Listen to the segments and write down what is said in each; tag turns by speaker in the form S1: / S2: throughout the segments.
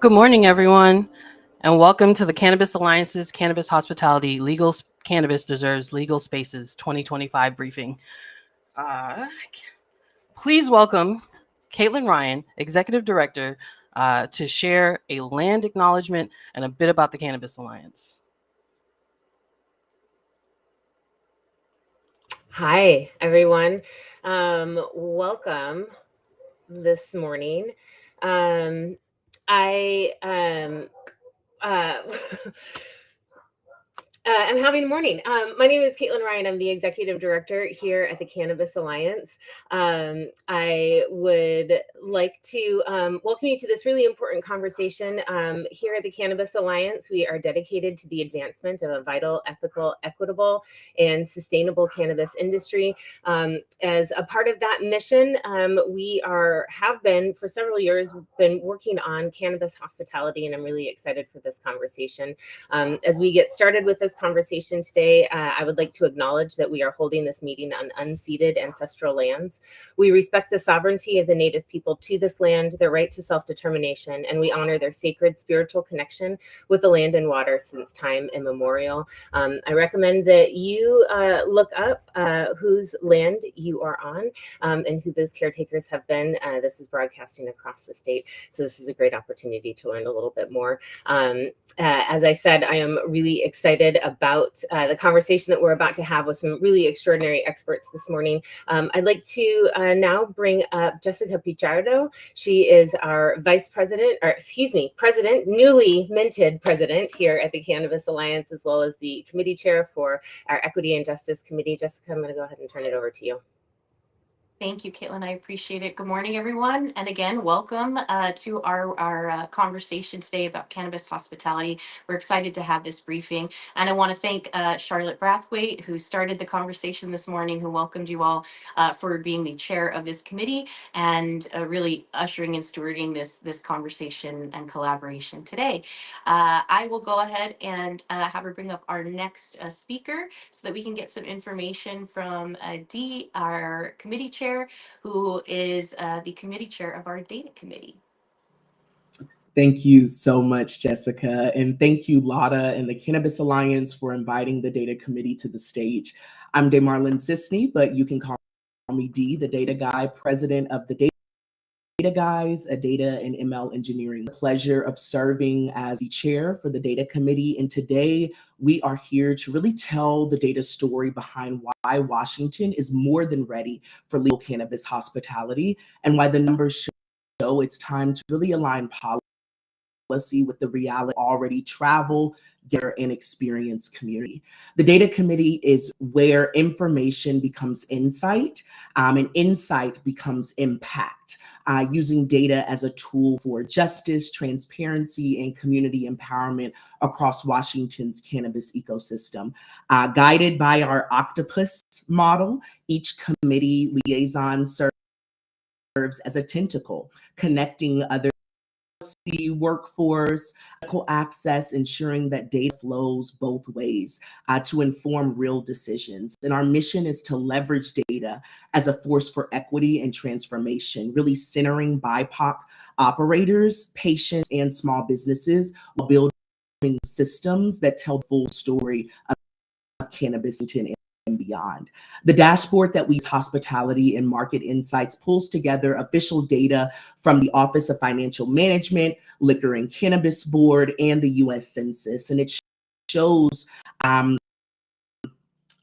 S1: Good morning, everyone, and welcome to the Cannabis Alliance's Cannabis Hospitality Cannabis Deserves Legal Spaces 2025 briefing. Uh, please welcome Caitlin Ryan, Executive Director, to share a land acknowledgement and a bit about the Cannabis Alliance.
S2: Hi, everyone. Welcome this morning. I I'm having a morning. My name is Caitlin Ryan. I'm the executive director here at the Cannabis Alliance. I would like to welcome you to this really important conversation. Here at the Cannabis Alliance, we are dedicated to the advancement of a vital, ethical, equitable, and sustainable cannabis industry. As a part of that mission, we have been for several years been working on cannabis hospitality, and I'm really excited for this conversation. As we get started with this conversation today, I would like to acknowledge that we are holding this meeting on unceded ancestral lands. We respect the sovereignty of the Native people to this land, their right to self-determination, and we honor their sacred spiritual connection with the land and water since time immemorial. I recommend that you look up whose land you are on and who those caretakers have been. This is broadcasting across the state, so this is a great opportunity to learn a little bit more. As I said, I am really excited about the conversation that we're about to have with some really extraordinary experts this morning. I'd like to now bring up Jessica Pichardo. She is our president, newly minted president here at the Cannabis Alliance, as well as the committee chair for our Equity and Justice Committee. Jessica, I'm going to go ahead and turn it over to you.
S3: Thank you, Caitlin. I appreciate it. Good morning, everyone. And again, welcome to our conversation today about cannabis hospitality. We're excited to have this briefing. And I want to thank Charlotte Brathwaite, who started the conversation this morning, who welcomed you all for being the chair of this committee and really ushering and stewarding this conversation and collaboration today. I will go ahead and have her bring up our next speaker so that we can get some information from Dee, our committee chair, who is the committee chair of our data committee.
S4: Thank you so much, Jessica. And thank you, Lotta and the Cannabis Alliance for inviting the data committee to the stage. I'm Marlon Sisney, but you can call me Dee, the data guy, president of the Data Guys, a data and ML engineering. Pleasure of serving as the chair for the data committee. And today we are here to really tell the data story behind why Washington is more than ready for legal cannabis hospitality and why the numbers show it's time to really align policy with the reality already travel, get and experience community. The data committee is where information becomes insight and insight becomes impact. Using data as a tool for justice, transparency, and community empowerment across Washington's cannabis ecosystem. Guided by our octopus model, each committee liaison serves as a tentacle, connecting other workforce, medical access, ensuring that data flows both ways to inform real decisions. And our mission is to leverage data as a force for equity and transformation, really centering BIPOC operators, patients, and small businesses while building systems that tell the full story of cannabis and beyond. The dashboard that we use, Hospitality and Market Insights, pulls together official data from the Office of Financial Management, Liquor and Cannabis Board, and the U.S. Census. And it shows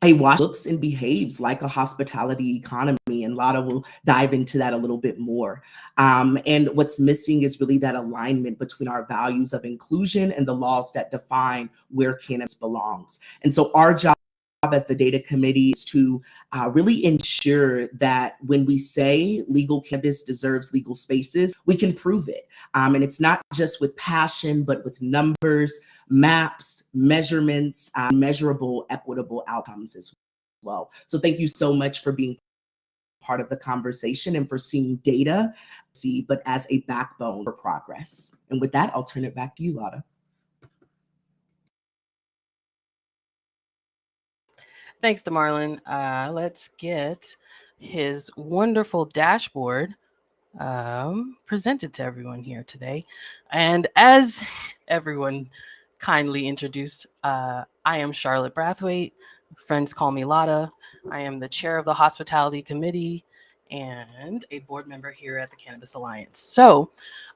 S4: looks and behaves like a hospitality economy, and Lotta will dive into that a little bit more. And what's missing is really that alignment between our values of inclusion and the laws that define where cannabis belongs. And so our job as the data committee is to really ensure that when we say legal cannabis deserves legal spaces, we can prove it. And it's not just with passion, but with numbers, maps, measurements, measurable, equitable outcomes as well. So thank you so much for being part of the conversation and for seeing data, but as a backbone for progress. And with that, I'll turn it back to you, Lotta.
S1: Thanks, Marlon. Let's get his wonderful dashboard presented to everyone here today. And as everyone kindly introduced, I am Charlotte Brathwaite. Friends call me Lotta. I am the chair of the Hospitality Committee and a board member here at the Cannabis Alliance. So,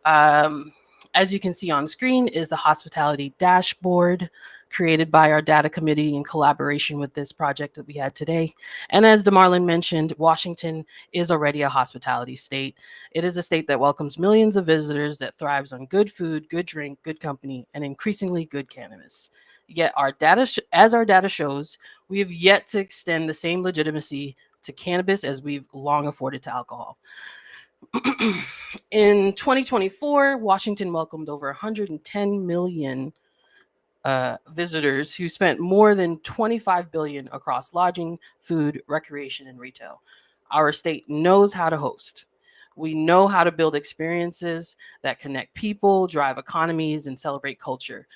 S1: as you can see on screen is the hospitality dashboard created by our data committee in collaboration with this project that we had today. And as DeMarlin mentioned, Washington is already a hospitality state. It is a state that welcomes millions of visitors, that thrives on good food, good drink, good company, and increasingly good cannabis. Yet as our data shows, we have yet to extend the same legitimacy to cannabis as we've long afforded to alcohol. In 2024, Washington welcomed over 110 million visitors who spent more than 25 billion across lodging, food, recreation, and retail. Our state knows how to host. We know how to build experiences that connect people, drive economies, and celebrate culture.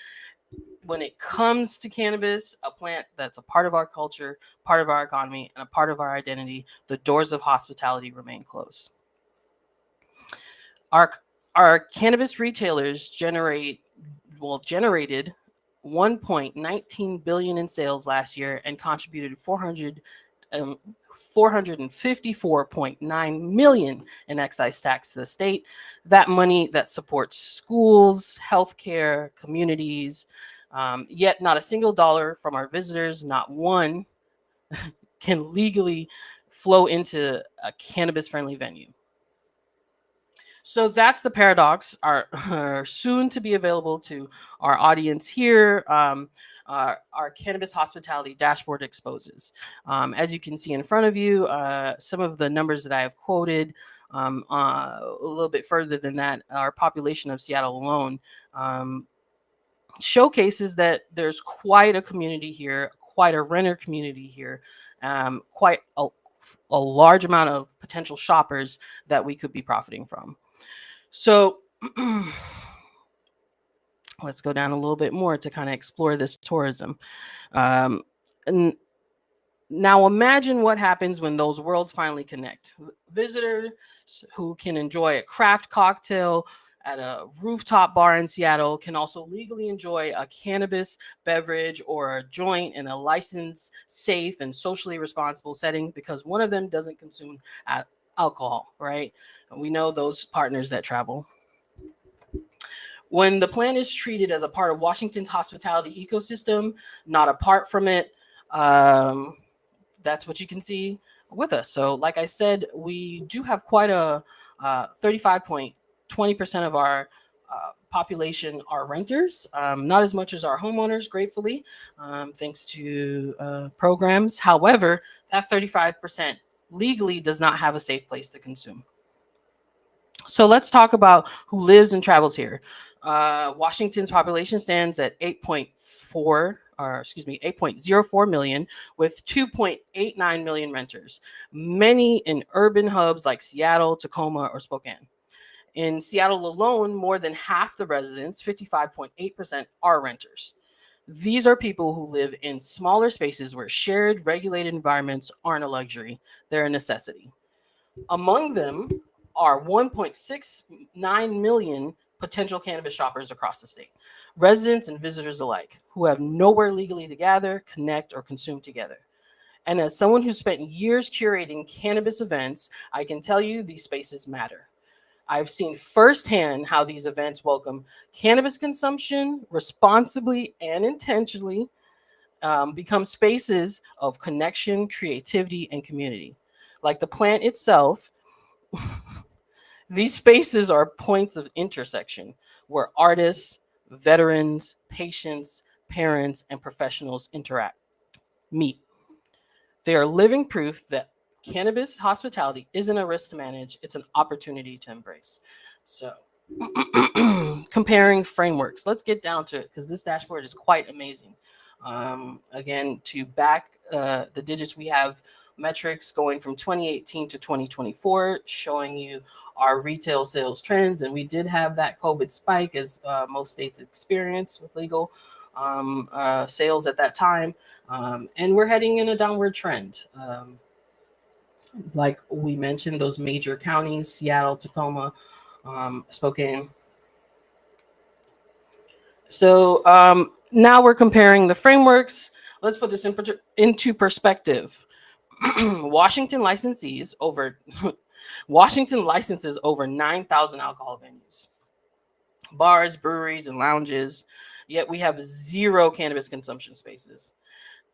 S1: When it comes to cannabis, a plant that's a part of our culture, part of our economy, and a part of our identity, the doors of hospitality remain closed. Our cannabis retailers generated 1.19 billion in sales last year and contributed 454.9 million in excise tax to the state. That money that supports schools, healthcare, communities. Yet not a single dollar from our visitors, not one, can legally flow into a cannabis-friendly venue. So that's the paradox, our soon to be available to our audience here. Our cannabis hospitality dashboard exposes. As you can see in front of you, some of the numbers that I have quoted. A little bit further than that, our population of Seattle alone showcases that there's quite a community here, quite a renter community here, quite a large amount of potential shoppers that we could be profiting from. So let's go down a little bit more to kind of explore this tourism. And now imagine what happens when those worlds finally connect. Visitors who can enjoy a craft cocktail at a rooftop bar in Seattle can also legally enjoy a cannabis beverage or a joint in a licensed, safe, and socially responsible setting because one of them doesn't consume alcohol, right? We know those partners that travel. When the plant is treated as a part of Washington's hospitality ecosystem, not apart from it, that's what you can see with us. So like I said, we do have quite a 35.20% of our population are renters, not as much as our homeowners, gratefully, thanks to programs. However, that 35% legally does not have a safe place to consume. So let's talk about who lives and travels here. Washington's population stands at 8.04 million with 2.89 million renters, many in urban hubs like Seattle, Tacoma, or Spokane. In Seattle alone, more than half the residents, 55.8%, are renters. These are people who live in smaller spaces where shared, regulated environments aren't a luxury, they're a necessity. Among them are 1.69 million potential cannabis shoppers across the state, residents and visitors alike, who have nowhere legally to gather, connect, or consume together. And as someone who spent years curating cannabis events, I can tell you these spaces matter. I've seen firsthand how these events welcome cannabis consumption responsibly and intentionally, become spaces of connection, creativity, and community. Like the plant itself, these spaces are points of intersection where artists, veterans, patients, parents, and professionals meet. They are living proof that cannabis hospitality isn't a risk to manage, it's an opportunity to embrace. So, comparing frameworks, let's get down to it because this dashboard is quite amazing. Again, to back the digits, we have metrics going from 2018 to 2024, showing you our retail sales trends. And we did have that COVID spike as most states experienced with legal sales at that time. And we're heading in a downward trend. like we mentioned, those major counties, Seattle, Tacoma, Spokane. So now we're comparing the frameworks. Let's put this into perspective. Washington licenses over 9,000 alcohol venues, bars, breweries, and lounges. Yet we have 0 cannabis consumption spaces.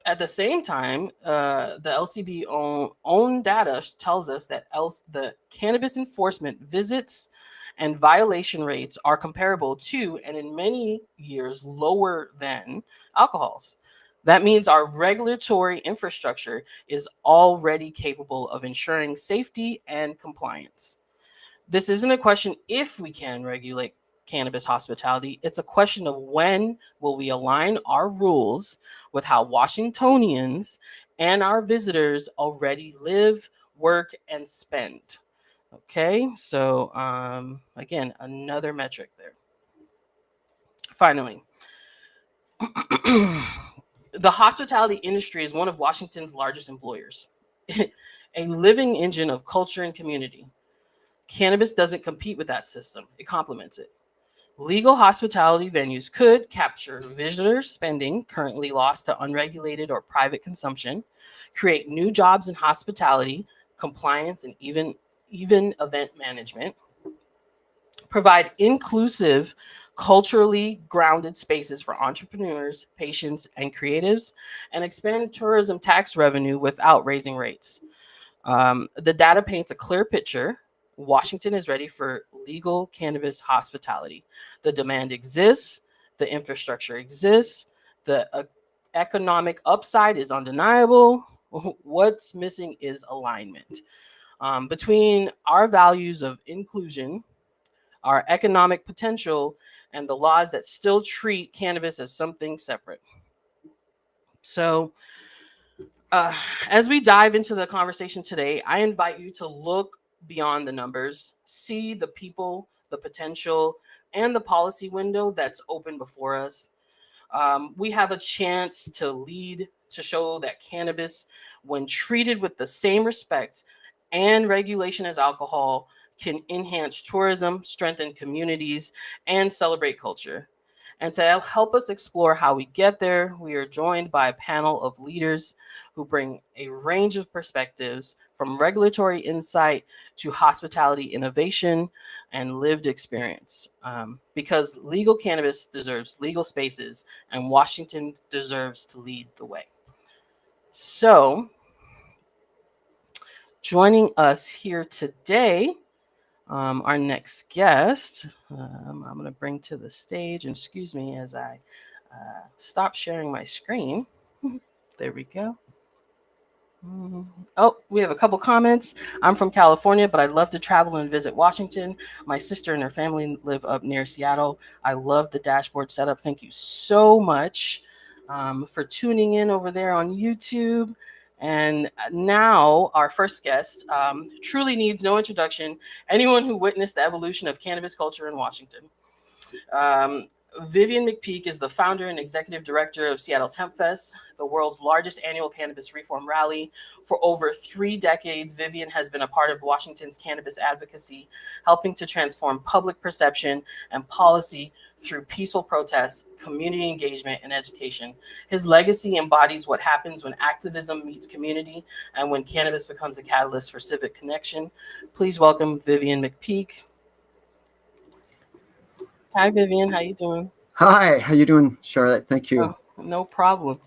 S1: At the same time, the LCB own data tells us that the cannabis enforcement visits and violation rates are comparable to, and in many years lower than, alcohols. That means our regulatory infrastructure is already capable of ensuring safety and compliance. This isn't a question if we can regulate cannabis hospitality. It's a question of when will we align our rules with how Washingtonians and our visitors already live, work, and spend. Okay, so again, another metric there. Finally, the hospitality industry is one of Washington's largest employers, a living engine of culture and community. Cannabis doesn't compete with that system, it complements it. Legal hospitality venues could capture visitor spending currently lost to unregulated or private consumption, create new jobs in hospitality, compliance, and even event management, provide inclusive, culturally grounded spaces for entrepreneurs, patients, and creatives, and expand tourism tax revenue without raising rates. The data paints a clear picture. Washington is ready for legal cannabis hospitality. The demand exists, the infrastructure exists, the economic upside is undeniable. What's missing is alignment between our values of inclusion, our economic potential, and the laws that still treat cannabis as something separate. So, as we dive into the conversation today, I invite you to look beyond the numbers, see the people, the potential, and the policy window that's open before us. We have a chance to lead, to show that cannabis, when treated with the same respect and regulation as alcohol, can enhance tourism, strengthen communities, and celebrate culture. And to help us explore how we get there, we are joined by a panel of leaders who bring a range of perspectives, from regulatory insight to hospitality innovation and lived experience. Because legal cannabis deserves legal spaces, and Washington deserves to lead the way. So, joining us here today, our next guest, I'm going to bring to the stage, and excuse me as I stop sharing my screen. There we go. Oh, we have a couple comments. I'm from California, but I'd love to travel and visit Washington. My sister and her family live up near Seattle. I love the dashboard setup. Thank you so much for tuning in over there on YouTube. And now our first guest truly needs no introduction. Anyone who witnessed the evolution of cannabis culture in Washington. Vivian McPeak is the founder and executive director of Seattle's Hempfest, the world's largest annual cannabis reform rally. For over 3 decades, Vivian has been a part of Washington's cannabis advocacy, helping to transform public perception and policy through peaceful protests, community engagement, and education. His legacy embodies what happens when activism meets community and when cannabis becomes a catalyst for civic connection. Please welcome Vivian McPeak. Hi, Vivian. How you doing?
S5: Hi, how you doing, Charlotte? Thank you.
S1: Oh, no problem.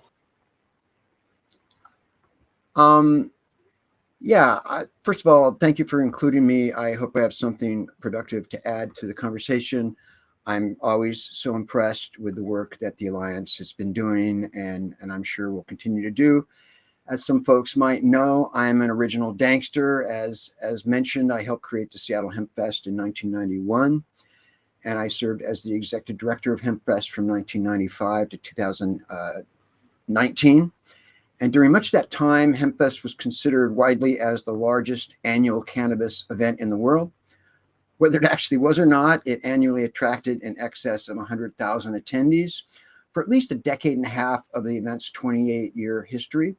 S5: First of all, thank you for including me. I hope I have something productive to add to the conversation. I'm always so impressed with the work that the Alliance has been doing, and I'm sure will continue to do. As some folks might know, I'm an original Dankster. As mentioned, I helped create the Seattle Hempfest in 1991. And I served as the executive director of Hempfest from 1995 to 2019. And during much of that time, Hempfest was considered widely as the largest annual cannabis event in the world. Whether it actually was or not, it annually attracted in excess of 100,000 attendees for at least a decade and a half of the event's 28-year history.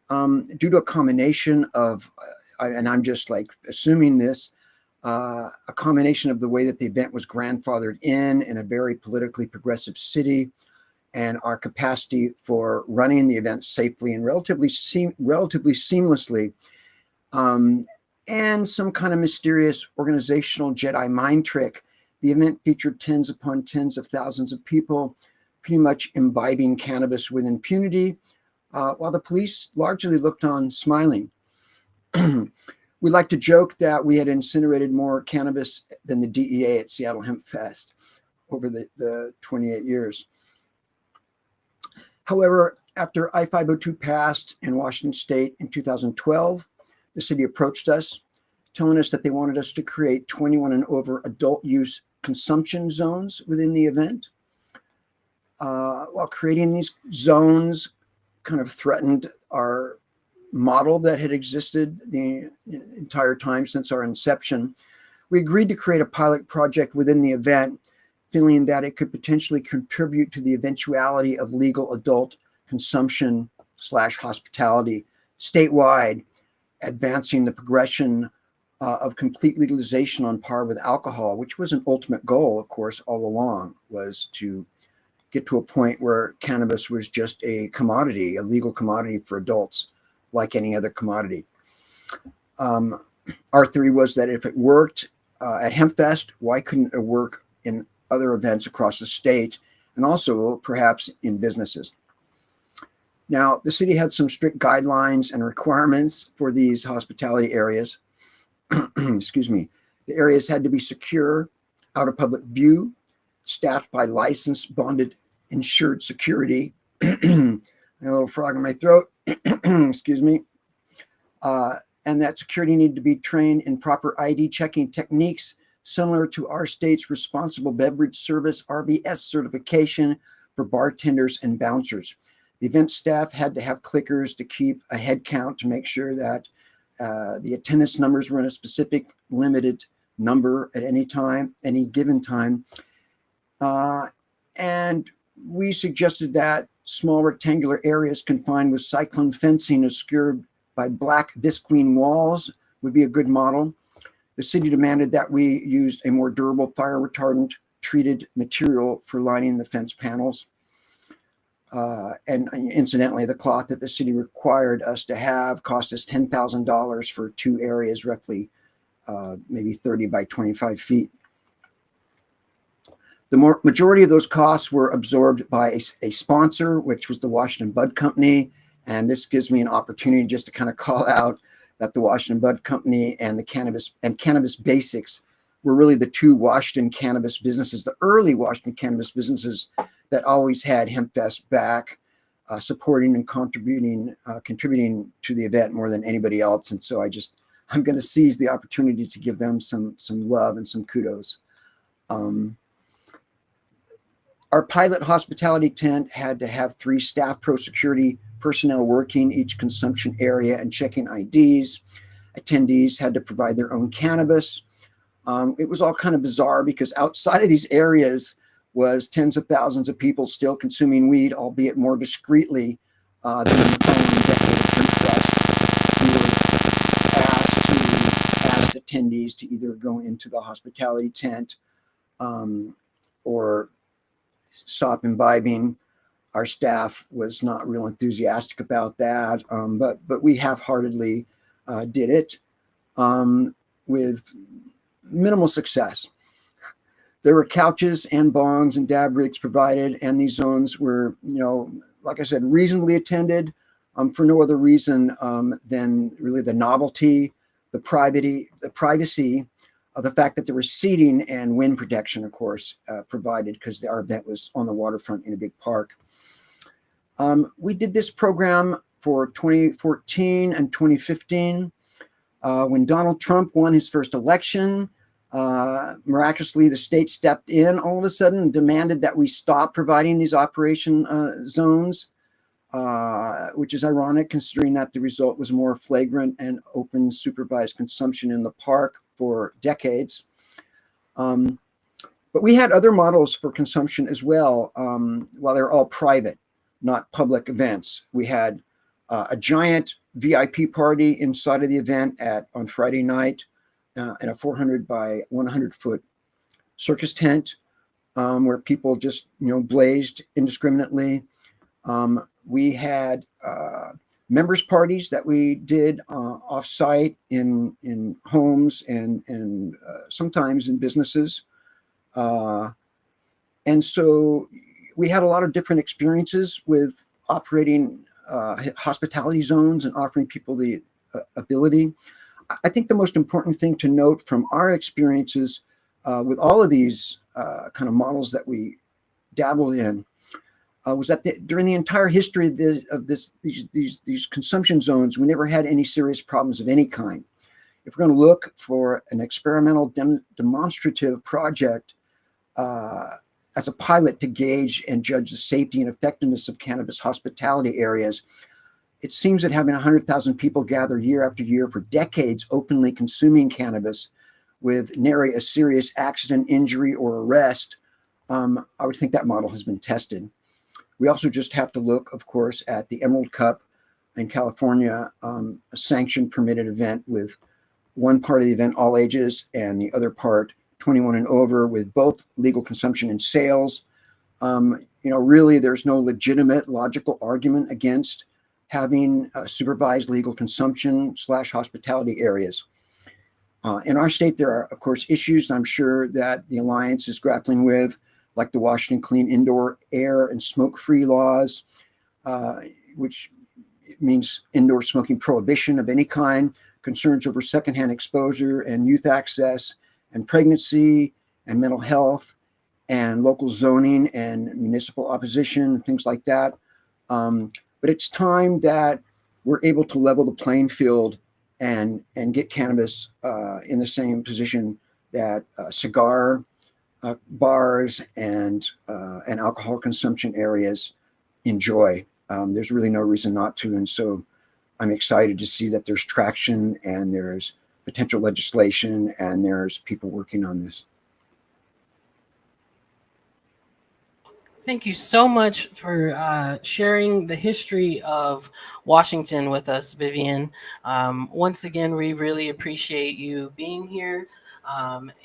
S5: due to a combination of, and I'm just like assuming this, a combination of the way that the event was grandfathered in a very politically progressive city, and our capacity for running the event safely and relatively seamlessly, and some kind of mysterious organizational Jedi mind trick. The event featured tens upon tens of thousands of people pretty much imbibing cannabis with impunity, while the police largely looked on smiling. We like to joke that we had incinerated more cannabis than the DEA at Seattle Hempfest over the 28 years. However, after I-502 passed in Washington State in 2012, the city approached us, telling us that they wanted us to create 21 and over adult use consumption zones within the event. While creating these zones kind of threatened our model that had existed the entire time since our inception, we agreed to create a pilot project within the event, feeling that it could potentially contribute to the eventuality of legal adult consumption / hospitality statewide, advancing the progression of complete legalization on par with alcohol, which was an ultimate goal, of course, all along, was to get to a point where cannabis was just a commodity, a legal commodity for adults, like any other commodity. Our theory was that if it worked at Hempfest, why couldn't it work in other events across the state, and also perhaps in businesses? Now, the city had some strict guidelines and requirements for these hospitality areas. Excuse me. The areas had to be secure, out of public view, staffed by licensed, bonded, insured security. A little frog in my throat. Excuse me. And that security needed to be trained in proper ID checking techniques, similar to our state's Responsible Beverage Service RBS certification for bartenders and bouncers. The event staff had to have clickers to keep a head count to make sure that the attendance numbers were in a specific limited number at any time, any given time. And we suggested that small rectangular areas confined with cyclone fencing obscured by black visqueen walls would be a good model. The city demanded that we used a more durable fire retardant treated material for lining the fence panels. And incidentally, the cloth that the city required us to have cost us $10,000 for 2 areas, roughly maybe 30 by 25 feet. The majority of those costs were absorbed by a sponsor, which was the Washington Bud Company. And this gives me an opportunity just to kind of call out that the Washington Bud Company and the Cannabis Basics were really the 2 Washington cannabis businesses, the early Washington cannabis businesses that always had Hempfest back, supporting and contributing to the event more than anybody else. And so I'm going to seize the opportunity to give them some love and some kudos. Our pilot hospitality tent had to have 3 staff pro security personnel working each consumption area and checking IDs. Attendees had to provide their own cannabis. It was all kind of bizarre because outside of these areas was tens of thousands of people still consuming weed, albeit more discreetly than in the following decade of Hempfest. We were asked attendees to either go into the hospitality tent or stop imbibing. Our staff was not real enthusiastic about that, but we half-heartedly did it with minimal success. There were couches and bongs and dab rigs provided, and these zones were, like I said, reasonably attended for no other reason than really the novelty, the privacy, the fact that there was seating and wind protection, of course, provided because our event was on the waterfront in a big park. We did this program for 2014 and 2015. When Donald Trump won his first election, miraculously, the state stepped in all of a sudden and demanded that we stop providing these operation zones, which is ironic considering that the result was more flagrant and open supervised consumption in the park for decades. But we had other models for consumption as well, while they're all private, not public events. We had a giant VIP party inside of the event on Friday night in a 400 by 100 foot circus tent where people just blazed indiscriminately. We had members parties that we did off-site in homes and sometimes in businesses. And so we had a lot of different experiences with operating hospitality zones and offering people the ability. I think the most important thing to note from our experiences with all of these kind of models that we dabbled in was that during the entire history of these consumption zones, we never had any serious problems of any kind. If we're going to look for an experimental demonstrative project as a pilot to gauge and judge the safety and effectiveness of cannabis hospitality areas, it seems that having 100,000 people gather year after year for decades openly consuming cannabis with nary a serious accident, injury, or arrest, I would think that model has been tested. We also just have to look, of course, at the Emerald Cup in California, a sanctioned permitted event with one part of the event all ages and the other part 21 and over with both legal consumption and sales. Really, there's no legitimate logical argument against having supervised legal consumption / hospitality areas. In our state, there are, of course, issues I'm sure that the Alliance is grappling with, like the Washington Clean Indoor Air and Smoke-Free laws, which means indoor smoking prohibition of any kind, concerns over secondhand exposure and youth access and pregnancy and mental health and local zoning and municipal opposition, things like that. But it's time that we're able to level the playing field and get cannabis in the same position that cigar bars and alcohol consumption areas enjoy. There's really no reason not to. And so I'm excited to see that there's traction and there's potential legislation and there's people working on this.
S1: Thank you so much for sharing the history of Washington with us, Vivian. Once again, we really appreciate you being here.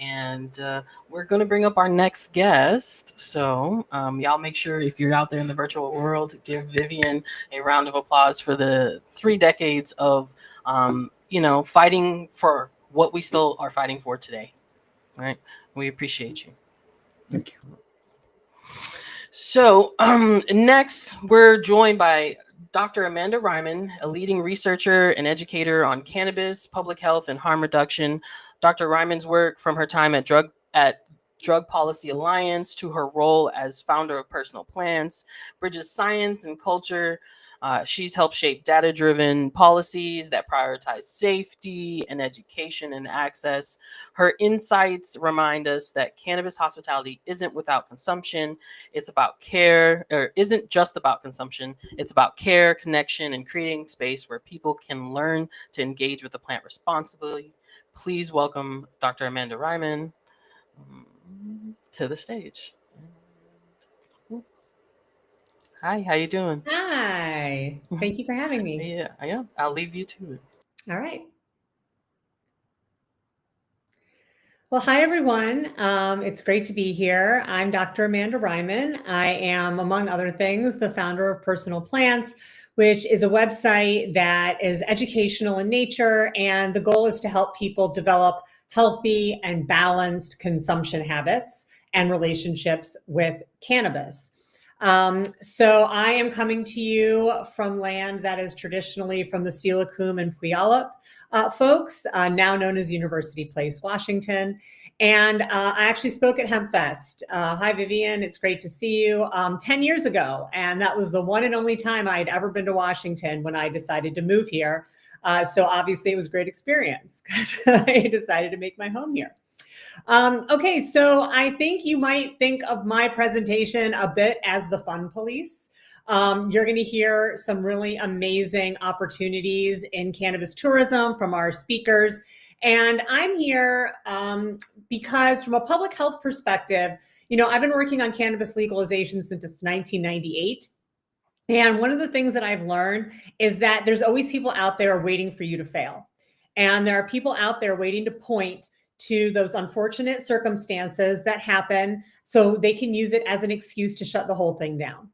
S1: And we're going to bring up our next guest. So y'all make sure if you're out there in the virtual world, give Vivian a round of applause for the 3 decades of, fighting for what we still are fighting for today. All right. We appreciate you.
S5: Thank you.
S1: So next, we're joined by Dr. Amanda Reiman, a leading researcher and educator on cannabis, public health, and harm reduction. Dr. Reiman's work from her time at Drug Policy Alliance to her role as founder of Personal Plants bridges science and culture. She's helped shape data-driven policies that prioritize safety and education and access. Her insights remind us that cannabis hospitality isn't without consumption. It's about care, or isn't just about consumption. It's about care, connection, and creating space where people can learn to engage with the plant responsibly. Please welcome Dr. Amanda Reiman to the stage. Hi, how you doing?
S6: Hi, thank you for having me.
S1: Yeah, I am. I'll leave you to it.
S6: All right. Well, hi, everyone. It's great to be here. I'm Dr. Amanda Reiman. I am, among other things, the founder of Personal Plants, which is a website that is educational in nature. And the goal is to help people develop healthy and balanced consumption habits and relationships with cannabis. So I am coming to you from land that is traditionally from the Steilacoom and Puyallup folks, now known as University Place, Washington. And I actually spoke at Hempfest. Hi, Vivian. It's great to see you. 10 years ago. And that was the one and only time I'd ever been to Washington when I decided to move here. So obviously it was a great experience because I decided to make my home here. Okay, so I think you might think of my presentation a bit as the fun police. You're going to hear some really amazing opportunities in cannabis tourism from our speakers. And I'm here because from a public health perspective, I've been working on cannabis legalization since 1998. And one of the things that I've learned is that there's always people out there waiting for you to fail. And there are people out there waiting to point to those unfortunate circumstances that happen so they can use it as an excuse to shut the whole thing down.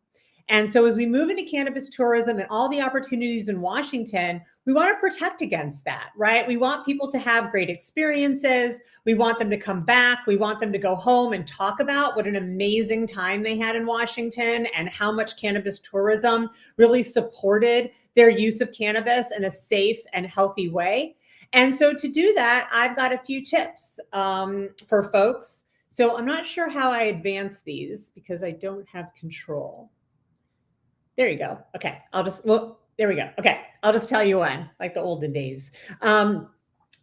S6: And so as we move into cannabis tourism and all the opportunities in Washington, we want to protect against that, right? We want people to have great experiences. We want them to come back. We want them to go home and talk about what an amazing time they had in Washington and how much cannabis tourism really supported their use of cannabis in a safe and healthy way. And so to do that, I've got a few tips for folks. So I'm not sure how I advance these because I don't have control. There you go. Okay. There we go. Okay. I'll just tell you when, like the olden days.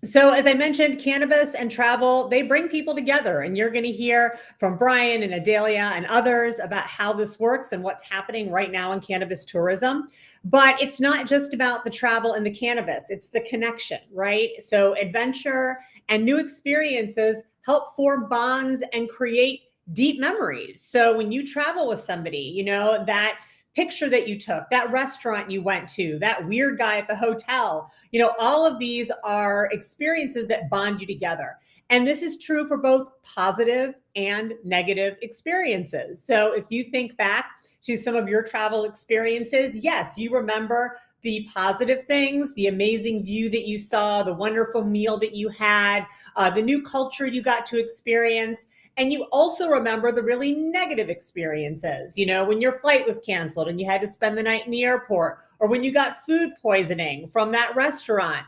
S6: So as I mentioned, cannabis and travel, they bring people together, and you're going to hear from Brian and Adelia and others about how this works and what's happening right now in cannabis tourism. But it's not just about the travel and the cannabis, it's the connection, right? So adventure and new experiences help form bonds and create deep memories. So when you travel with somebody, you know, that picture that you took, that restaurant you went to, that weird guy at the hotel, you know, all of these are experiences that bond you together. And this is true for both positive and negative experiences. So if you think back to some of your travel experiences, yes, you remember the positive things, the amazing view that you saw, the wonderful meal that you had, the new culture you got to experience. And you also remember the really negative experiences, you know, when your flight was canceled and you had to spend the night in the airport, or when you got food poisoning from that restaurant.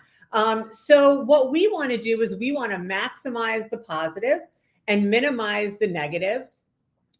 S6: So what we want to do is we want to maximize the positive and minimize the negative.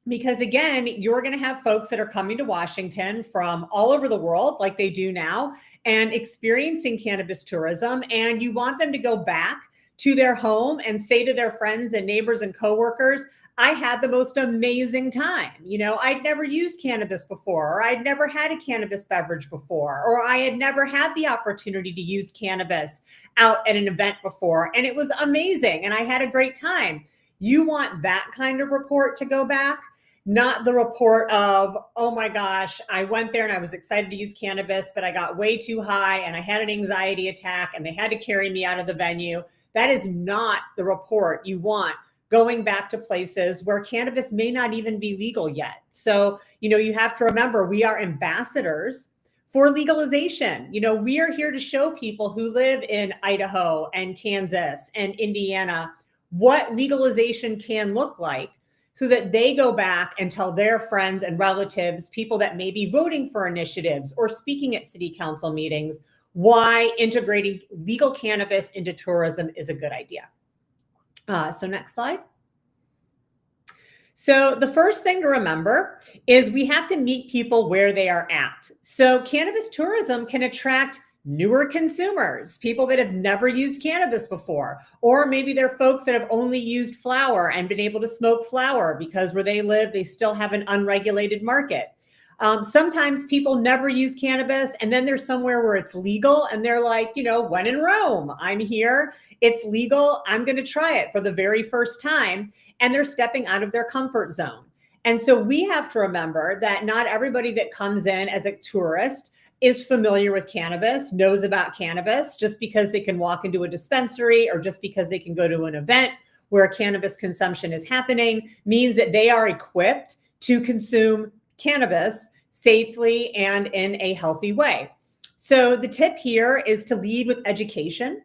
S6: Because again, you're going to have folks that are coming to Washington from all over the world, like they do now, and experiencing cannabis tourism. And you want them to go back to their home and say to their friends and neighbors and coworkers, I had the most amazing time. You know, I'd never used cannabis before, or I'd never had a cannabis beverage before, or I had never had the opportunity to use cannabis out at an event before. And it was amazing. And I had a great time. You want that kind of report to go back, not the report of, oh my gosh, I went there and I was excited to use cannabis, but I got way too high and I had an anxiety attack and they had to carry me out of the venue. That is not the report you want going back to places where cannabis may not even be legal yet. So, you know, you have to remember we are ambassadors for legalization. You know, we are here to show people who live in Idaho and Kansas and Indiana what legalization can look like, so that they go back and tell their friends and relatives, people that may be voting for initiatives or speaking at city council meetings, why integrating legal cannabis into tourism is a good idea. So next slide. So the first thing to remember is we have to meet people where they are at. So cannabis tourism can attract newer consumers, people that have never used cannabis before, or maybe they're folks that have only used flower and been able to smoke flower because where they live, they still have an unregulated market. Sometimes people never use cannabis and then they're somewhere where it's legal and they're like, you know, when in Rome, I'm here, it's legal, I'm going to try it for the very first time. And they're stepping out of their comfort zone. And so we have to remember that not everybody that comes in as a tourist is familiar with cannabis, knows about cannabis, just because they can walk into a dispensary or just because they can go to an event where cannabis consumption is happening means that they are equipped to consume cannabis safely and in a healthy way. So the tip here is to lead with education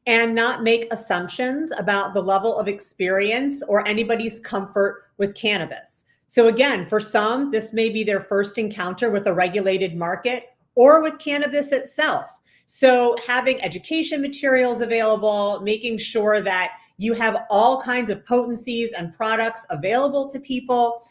S6: and not make assumptions about the level of experience or anybody's comfort with cannabis. So again, for some, this may be their first encounter with a regulated market or with cannabis itself. So having education materials available, making sure that you have all kinds of potencies and products available to people,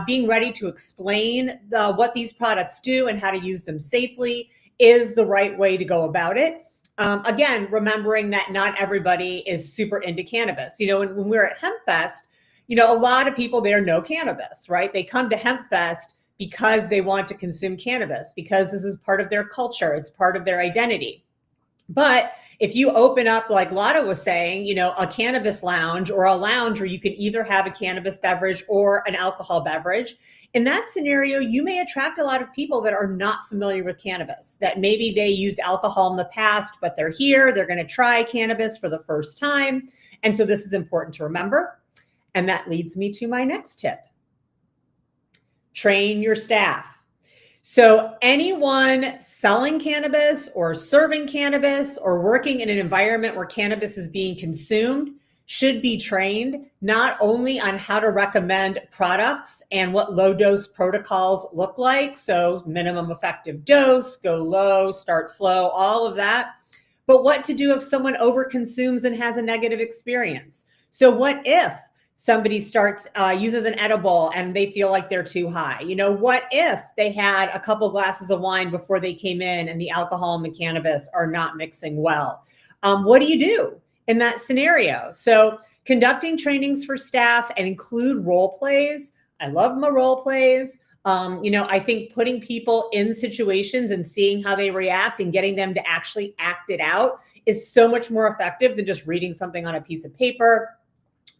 S6: being ready to explain what these products do and how to use them safely is the right way to go about it. Again, remembering that not everybody is super into cannabis. You know, when we're at Hempfest, you know, a lot of people there know cannabis, right? They come to Hempfest because they want to consume cannabis, because this is part of their culture. It's part of their identity. But if you open up, like Lotta was saying, you know, a cannabis lounge or a lounge where you can either have a cannabis beverage or an alcohol beverage, in that scenario, you may attract a lot of people that are not familiar with cannabis, that maybe they used alcohol in the past, but they're here, they're going to try cannabis for the first time. And so this is important to remember. And that leads me to my next tip. Train your staff. So anyone selling cannabis or serving cannabis or working in an environment where cannabis is being consumed should be trained not only on how to recommend products and what low dose protocols look like, so minimum effective dose, go low, start slow, all of that, but what to do if someone overconsumes and has a negative experience. So what if somebody starts uses an edible and they feel like they're too high? You know, what if they had a couple glasses of wine before they came in and the alcohol and the cannabis are not mixing well? What do you do in that scenario? So conducting trainings for staff and include role plays. I love my role plays. You know, I think putting people in situations and seeing how they react and getting them to actually act it out is so much more effective than just reading something on a piece of paper.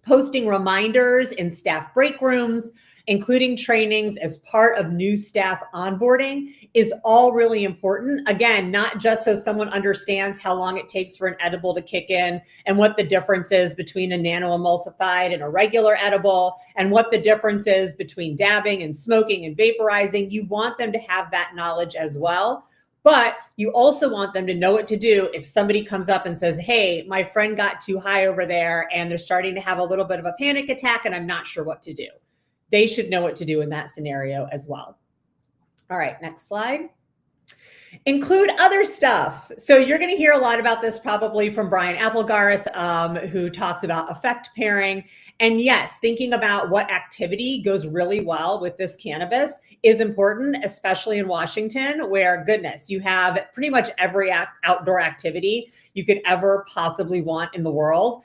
S6: Posting reminders in staff break rooms, including trainings as part of new staff onboarding is all really important. Again, not just so someone understands how long it takes for an edible to kick in and what the difference is between a nano-emulsified and a regular edible and what the difference is between dabbing and smoking and vaporizing. You want them to have that knowledge as well. But you also want them to know what to do if somebody comes up and says, hey, my friend got too high over there and they're starting to have a little bit of a panic attack and I'm not sure what to do. They should know what to do in that scenario as well. All right, next slide. Include other stuff. So you're going to hear a lot about this probably from Brian Applegarth, who talks about effect pairing. And yes, thinking about what activity goes really well with this cannabis is important, especially in Washington, where, goodness, you have pretty much every outdoor activity you could ever possibly want in the world,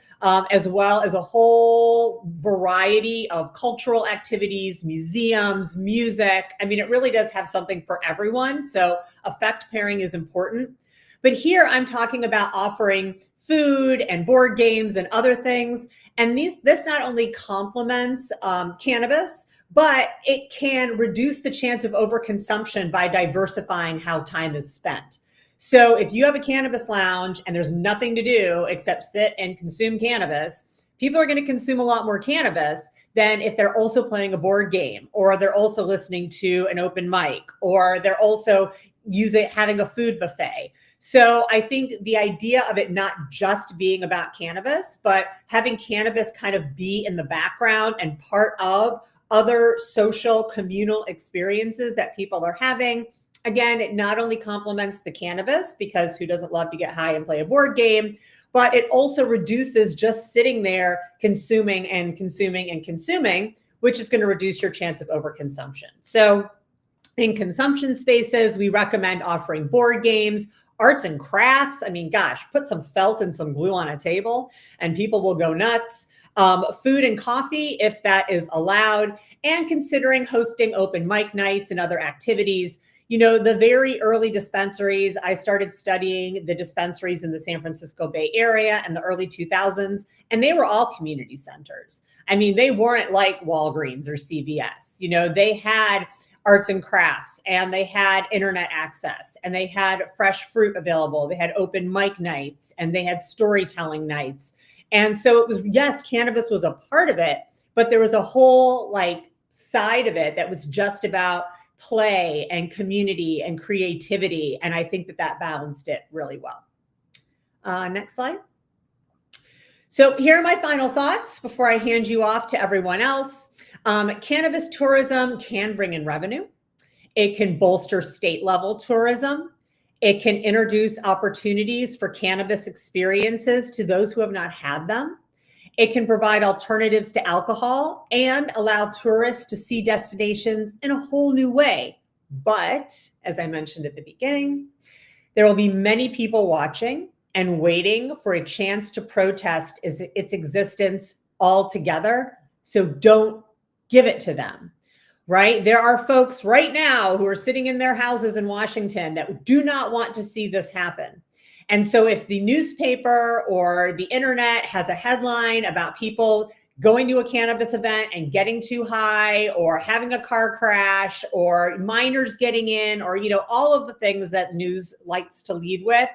S6: as well as a whole variety of cultural activities, museums, music. I mean, it really does have something for everyone. So effect pairing is important. But here I'm talking about offering food and board games and other things. And this not only complements cannabis, but it can reduce the chance of overconsumption by diversifying how time is spent. So if you have a cannabis lounge and there's nothing to do except sit and consume cannabis, people are going to consume a lot more cannabis than if they're also playing a board game, or they're also listening to an open mic, or they're also having a food buffet. So I think the idea of it not just being about cannabis, but having cannabis kind of be in the background and part of other social communal experiences that people are having. Again, it not only complements the cannabis, because who doesn't love to get high and play a board game, but it also reduces just sitting there consuming and consuming and consuming, which is going to reduce your chance of overconsumption. So in consumption spaces, we recommend offering board games, arts and crafts. I mean, gosh, put some felt and some glue on a table and people will go nuts. Food and coffee, if that is allowed, and considering hosting open mic nights and other activities. You know, the very early dispensaries, I started studying the dispensaries in the San Francisco Bay Area in the early 2000s, and they were all community centers. I mean, they weren't like Walgreens or CVS. You know, they had arts and crafts, and they had internet access, and they had fresh fruit available. They had open mic nights, and they had storytelling nights. And so it was, yes, cannabis was a part of it, but there was a whole like side of it that was just about play and community and creativity. And I think that balanced it really well. Next slide. So here are my final thoughts before I hand you off to everyone else. Cannabis tourism can bring in revenue. It can bolster state level tourism. It can introduce opportunities for cannabis experiences to those who have not had them. It can provide alternatives to alcohol and allow tourists to see destinations in a whole new way. But as I mentioned at the beginning, there will be many people watching and waiting for a chance to protest its existence altogether. So don't give it to them, right? There are folks right now who are sitting in their houses in Washington that do not want to see this happen. And so if the newspaper or the internet has a headline about people going to a cannabis event and getting too high, or having a car crash, or minors getting in, or, all of the things that news likes to lead with,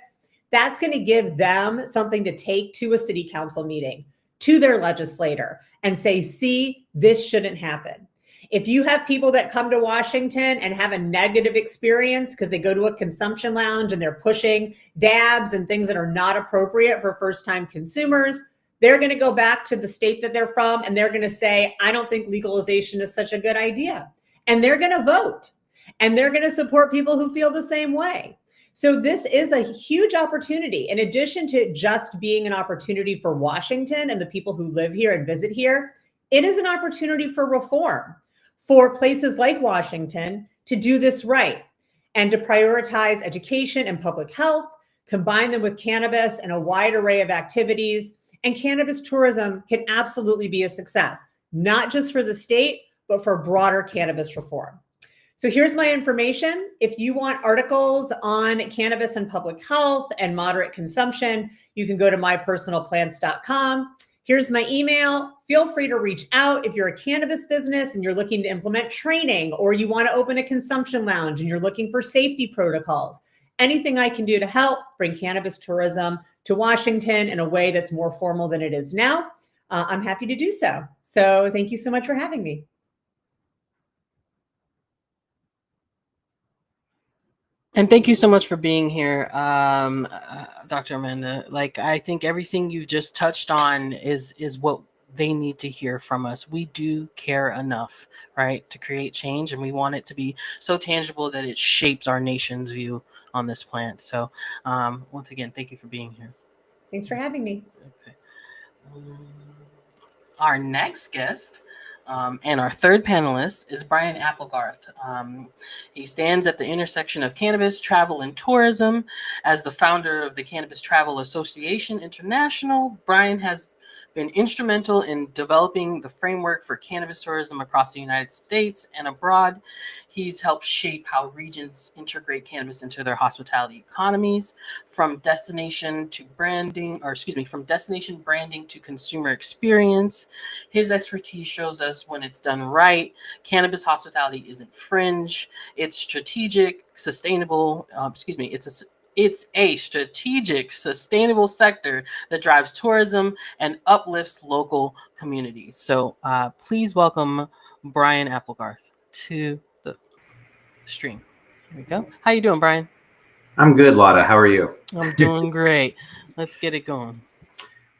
S6: that's going to give them something to take to a city council meeting, to their legislator, and say, see, this shouldn't happen. If you have people that come to Washington and have a negative experience because they go to a consumption lounge and they're pushing dabs and things that are not appropriate for first-time consumers, they're going to go back to the state that they're from, and they're going to say, I don't think legalization is such a good idea. And they're going to vote, and they're going to support people who feel the same way. So this is a huge opportunity. In addition to just being an opportunity for Washington and the people who live here and visit here, it is an opportunity for reform for places like Washington to do this right and to prioritize education and public health, combine them with cannabis and a wide array of activities. And cannabis tourism can absolutely be a success, not just for the state, but for broader cannabis reform. So here's my information. If you want articles on cannabis and public health and moderate consumption, you can go to mypersonalplants.com. Here's my email. Feel free to reach out if you're a cannabis business and you're looking to implement training, or you want to open a consumption lounge and you're looking for safety protocols. Anything I can do to help bring cannabis tourism to Washington in a way that's more formal than it is now, I'm happy to do so. So thank you so much for having me.
S1: And thank you so much for being here, Dr. Amanda. I think everything you just touched on is what they need to hear from us. We do care enough, right, to create change, and we want it to be so tangible that it shapes our nation's view on this plant. So once again, thank you for being here.
S6: Thanks for having me.
S1: Okay. Our next guest and our third panelist is Brian Applegarth. He stands at the intersection of cannabis, travel, and tourism. As the founder of the Cannabis Travel Association International, Brian has been instrumental in developing the framework for cannabis tourism across the United States and abroad. He's helped shape how regions integrate cannabis into their hospitality economies, from destination branding to consumer experience. His expertise shows us when it's done right, cannabis hospitality isn't fringe. It's strategic, sustainable. It's a strategic, sustainable sector that drives tourism and uplifts local communities. So please welcome Brian Applegarth to the stream. Here we go. How you doing, Brian?
S7: I'm good, Lotta. How are you?
S1: I'm doing great. Let's get it going.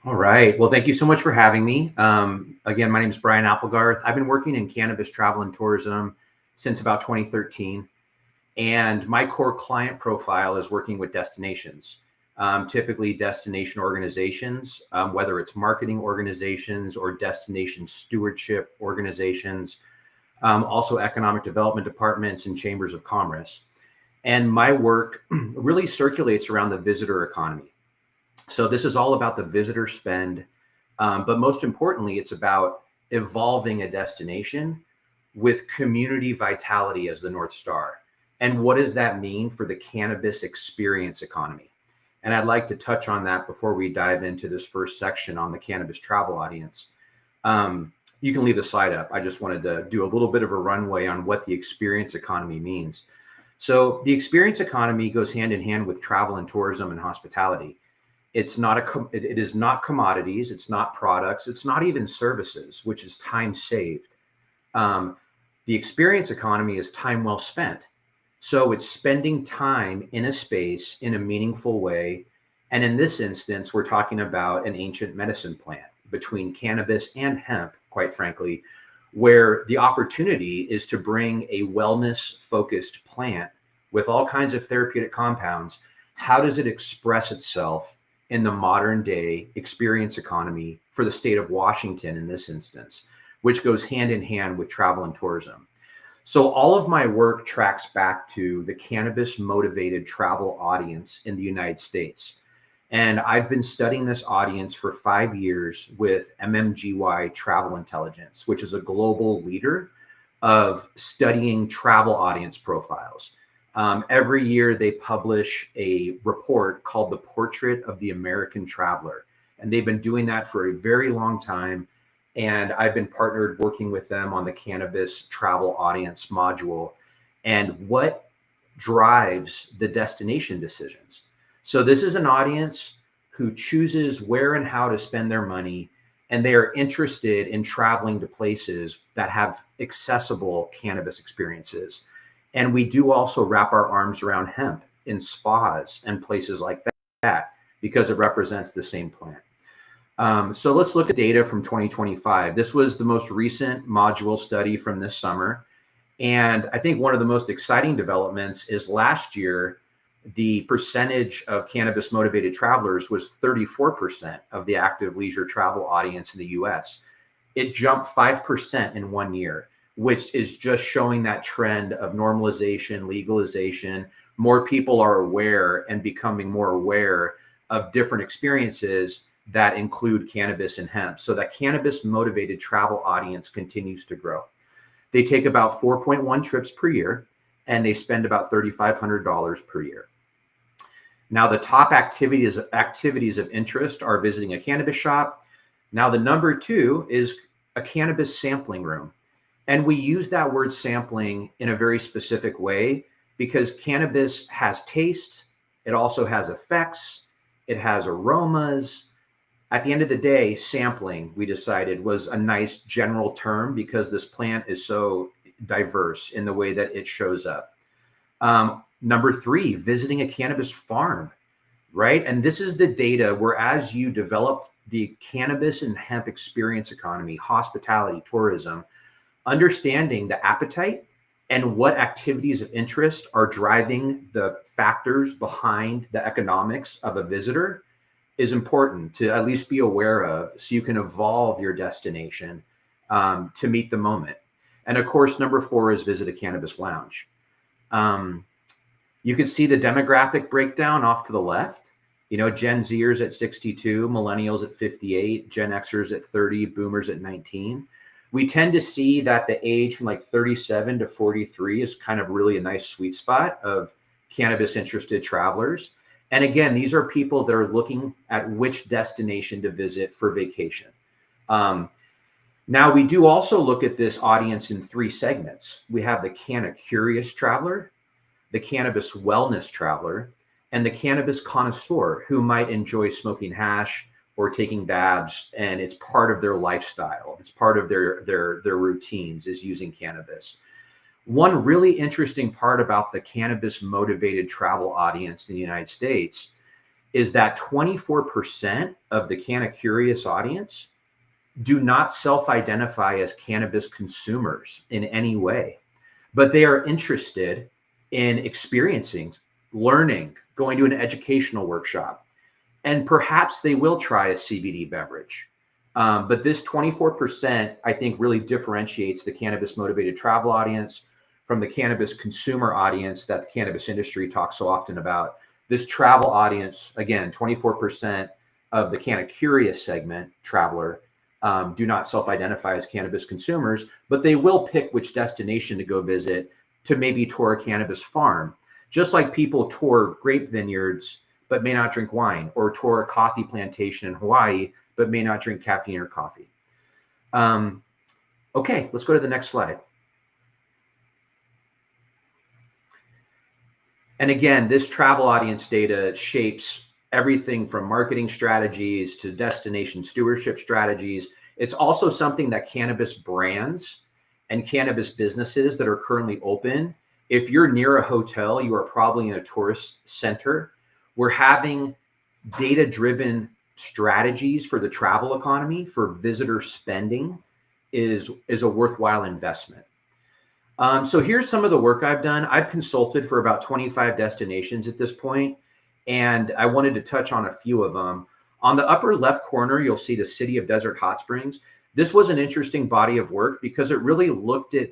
S7: All right. Well, thank you so much for having me. Again, my name is Brian Applegarth. I've been working in cannabis travel and tourism since about 2013. And my core client profile is working with destinations, typically destination organizations, whether it's marketing organizations or destination stewardship organizations, also economic development departments and chambers of commerce. And my work really circulates around the visitor economy. So this is all about the visitor spend, but most importantly, it's about evolving a destination with community vitality as the North Star. And what does that mean for the cannabis experience economy? And I'd like to touch on that before we dive into this first section on the cannabis travel audience. You can leave the slide up. I just wanted to do a little bit of a runway on what the experience economy means. So the experience economy goes hand in hand with travel and tourism and hospitality. It is not commodities. It's not products. It's not even services, which is time saved. The experience economy is time well spent. So it's spending time in a space in a meaningful way. And in this instance, we're talking about an ancient medicine plant between cannabis and hemp, quite frankly, where the opportunity is to bring a wellness-focused plant with all kinds of therapeutic compounds. How does it express itself in the modern day experience economy for the state of Washington in this instance, which goes hand in hand with travel and tourism? So all of my work tracks back to the cannabis motivated travel audience in the United States. And I've been studying this audience for 5 years with MMGY Travel Intelligence, which is a global leader of studying travel audience profiles. Every year they publish a report called the Portrait of the American Traveler. And they've been doing that for a very long time. And I've been partnered working with them on the cannabis travel audience module and what drives the destination decisions. So this is an audience who chooses where and how to spend their money, and they are interested in traveling to places that have accessible cannabis experiences. And we do also wrap our arms around hemp in spas and places like that because it represents the same plant. So let's look at data from 2025. This was the most recent module study from this summer. And I think one of the most exciting developments is last year, the percentage of cannabis motivated travelers was 34% of the active leisure travel audience in the US. It jumped 5% in 1 year, which is just showing that trend of normalization, legalization. More people are aware and becoming more aware of different experiences that include cannabis and hemp. So that cannabis motivated travel audience continues to grow. They take about 4.1 trips per year, and they spend about $3,500 per year. Now, the top activities of interest are visiting a cannabis shop. Now, the number 2 is a cannabis sampling room. And we use that word sampling in a very specific way because cannabis has taste. It also has effects. It has aromas. At the end of the day, sampling, we decided, was a nice general term because this plant is so diverse in the way that it shows up. Number 3, visiting a cannabis farm, right? And this is the data where as you develop the cannabis and hemp experience economy, hospitality, tourism, understanding the appetite and what activities of interest are driving the factors behind the economics of a visitor is important to at least be aware of so you can evolve your destination to meet the moment. And of course, number 4 is visit a cannabis lounge. You can see the demographic breakdown off to the left. You know, Gen Zers at 62, millennials at 58, Gen Xers at 30, boomers at 19. We tend to see that the age from like 37 to 43 is kind of really a nice sweet spot of cannabis interested travelers. And again, these are people that are looking at which destination to visit for vacation. Now, we do also look at this audience in 3 segments. We have the canna-curious traveler, the cannabis wellness traveler, and the cannabis connoisseur who might enjoy smoking hash or taking dabs, and it's part of their lifestyle. It's part of their routines is using cannabis. One really interesting part about the cannabis motivated travel audience in the United States is that 24% of the canna-curious audience do not self-identify as cannabis consumers in any way, but they are interested in experiencing, learning, going to an educational workshop, and perhaps they will try a CBD beverage. But this 24%, I think, really differentiates the cannabis motivated travel audience from the cannabis consumer audience that the cannabis industry talks so often about. This travel audience, again, 24% of the canna-curious segment traveler do not self-identify as cannabis consumers, but they will pick which destination to go visit to maybe tour a cannabis farm. Just like people tour grape vineyards, but may not drink wine, or tour a coffee plantation in Hawaii, but may not drink caffeine or coffee. Okay, let's go to the next slide. And again, this travel audience data shapes everything from marketing strategies to destination stewardship strategies. It's also something that cannabis brands and cannabis businesses that are currently open, if you're near a hotel, you are probably in a tourist center. We're having data-driven strategies for the travel economy, for visitor spending is a worthwhile investment. So here's some of the work I've done. I've consulted for about 25 destinations at this point, and I wanted to touch on a few of them. On the upper left corner, you'll see the city of Desert Hot Springs. This was an interesting body of work because it really looked at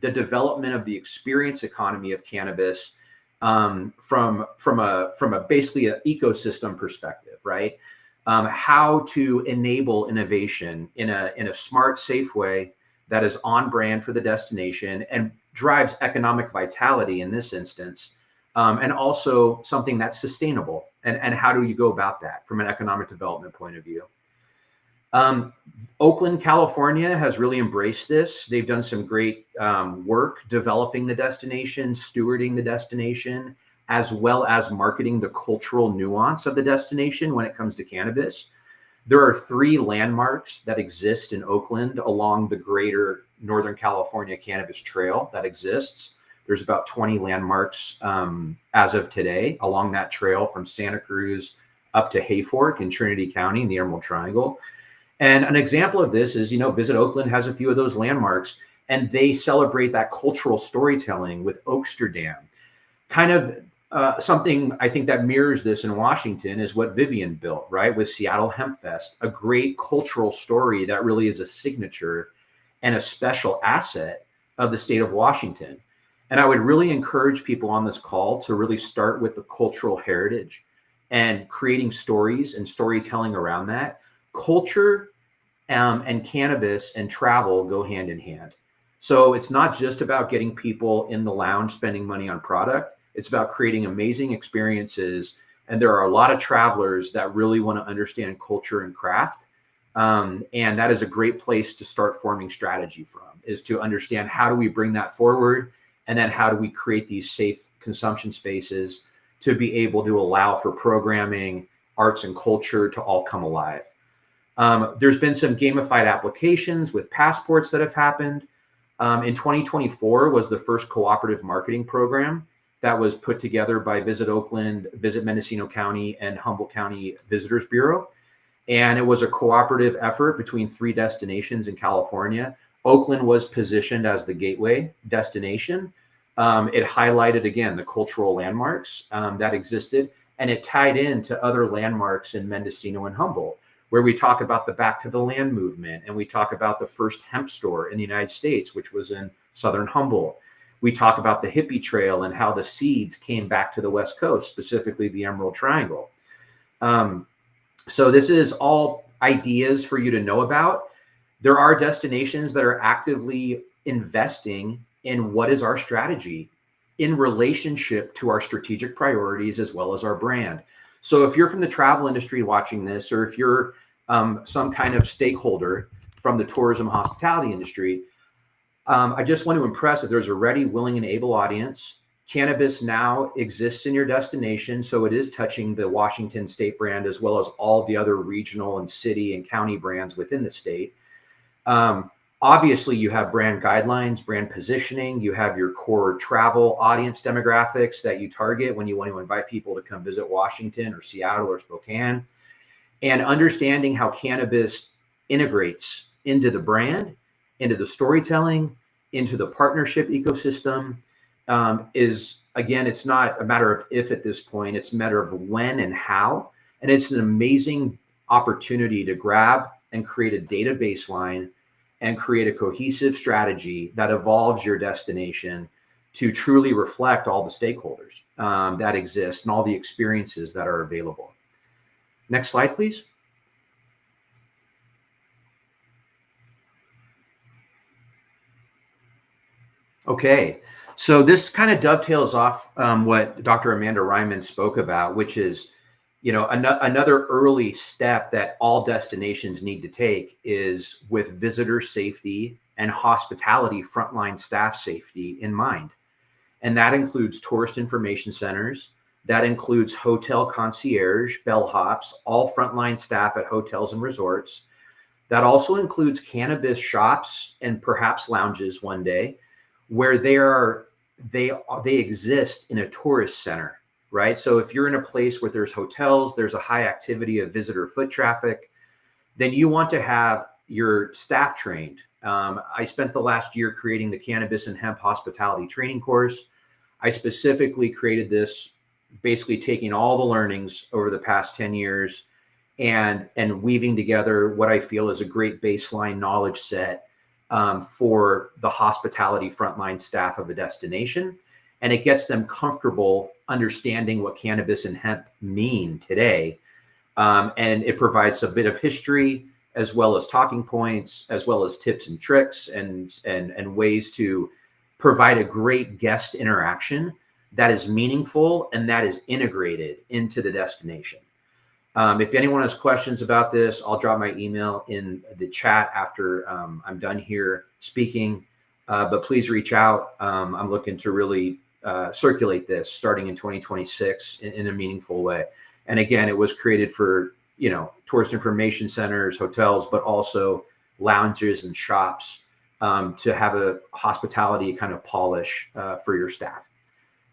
S7: the development of the experience economy of cannabis from a basically an ecosystem perspective, right? How to enable innovation in a smart, safe way that is on brand for the destination and drives economic vitality in this instance and also something that's sustainable. And how do you go about that from an economic development point of view? Oakland, California has really embraced this. They've done some great work developing the destination, stewarding the destination, as well as marketing the cultural nuance of the destination when it comes to cannabis. There are 3 landmarks that exist in Oakland along the greater Northern California Cannabis Trail that exists. There's about 20 landmarks as of today along that trail from Santa Cruz up to Hayfork in Trinity County in the Emerald Triangle. And an example of this is, Visit Oakland has a few of those landmarks, and they celebrate that cultural storytelling with Oaksterdam. Kind of something I think that mirrors this in Washington is what Vivian built, right, with Seattle Hempfest, a great cultural story that really is a signature and a special asset of the state of Washington. And I would really encourage people on this call to really start with the cultural heritage and creating stories and storytelling around that. Culture and cannabis and travel go hand in hand. So it's not just about getting people in the lounge spending money on product. It's about creating amazing experiences. And there are a lot of travelers that really want to understand culture and craft. And that is a great place to start forming strategy from, is to understand how do we bring that forward, and then how do we create these safe consumption spaces to be able to allow for programming, arts and culture to all come alive. There's been some gamified applications with passports that have happened. In 2024 was the first cooperative marketing program that was put together by Visit Oakland, Visit Mendocino County, and Humboldt County Visitors Bureau. And it was a cooperative effort between 3 destinations in California. Oakland was positioned as the gateway destination. It highlighted, again, the cultural landmarks that existed, and it tied into other landmarks in Mendocino and Humboldt, where we talk about the Back to the Land movement, and we talk about the first hemp store in the United States, which was in Southern Humboldt. We talk about the hippie trail and how the seeds came back to the West Coast, specifically the Emerald Triangle. So this is all ideas for you to know about. There are destinations that are actively investing in what is our strategy in relationship to our strategic priorities as well as our brand. So if you're from the travel industry watching this, or if you're some kind of stakeholder from the tourism hospitality industry, I just want to impress that there's a ready, willing, and able audience. Cannabis now exists in your destination, so it is touching the Washington state brand as well as all the other regional and city and county brands within the state. Obviously, you have brand guidelines, brand positioning. You have your core travel audience demographics that you target when you want to invite people to come visit Washington or Seattle or Spokane. And understanding how cannabis integrates into the brand, into the storytelling, into the partnership ecosystem is, again, it's not a matter of if at this point, it's a matter of when and how. And it's an amazing opportunity to grab and create a data baseline and create a cohesive strategy that evolves your destination to truly reflect all the stakeholders that exist and all the experiences that are available. Next slide, please. Okay, so this kind of dovetails off what Dr. Amanda Reiman spoke about, which is, another early step that all destinations need to take is with visitor safety and hospitality frontline staff safety in mind. And that includes tourist information centers, that includes hotel concierge, bellhops, all frontline staff at hotels and resorts. That also includes cannabis shops and perhaps lounges one day, where they exist in a tourist center. Right. So if you're in a place where there's hotels, there's a high activity of visitor foot traffic, then you want to have your staff trained. I spent the last year creating the Cannabis and Hemp Hospitality Training course. I specifically created this, basically taking all the learnings over the past 10 years and weaving together what I feel is a great baseline knowledge set for the hospitality frontline staff of a destination. And it gets them comfortable understanding what cannabis and hemp mean today. And it provides a bit of history, as well as talking points, as well as tips and tricks and ways to provide a great guest interaction that is meaningful and that is integrated into the destination. If anyone has questions about this, I'll drop my email in the chat after I'm done here speaking. But please reach out. I'm looking to really circulate this starting in 2026 in a meaningful way. And again, it was created for, tourist information centers, hotels, but also lounges and shops to have a hospitality kind of polish for your staff.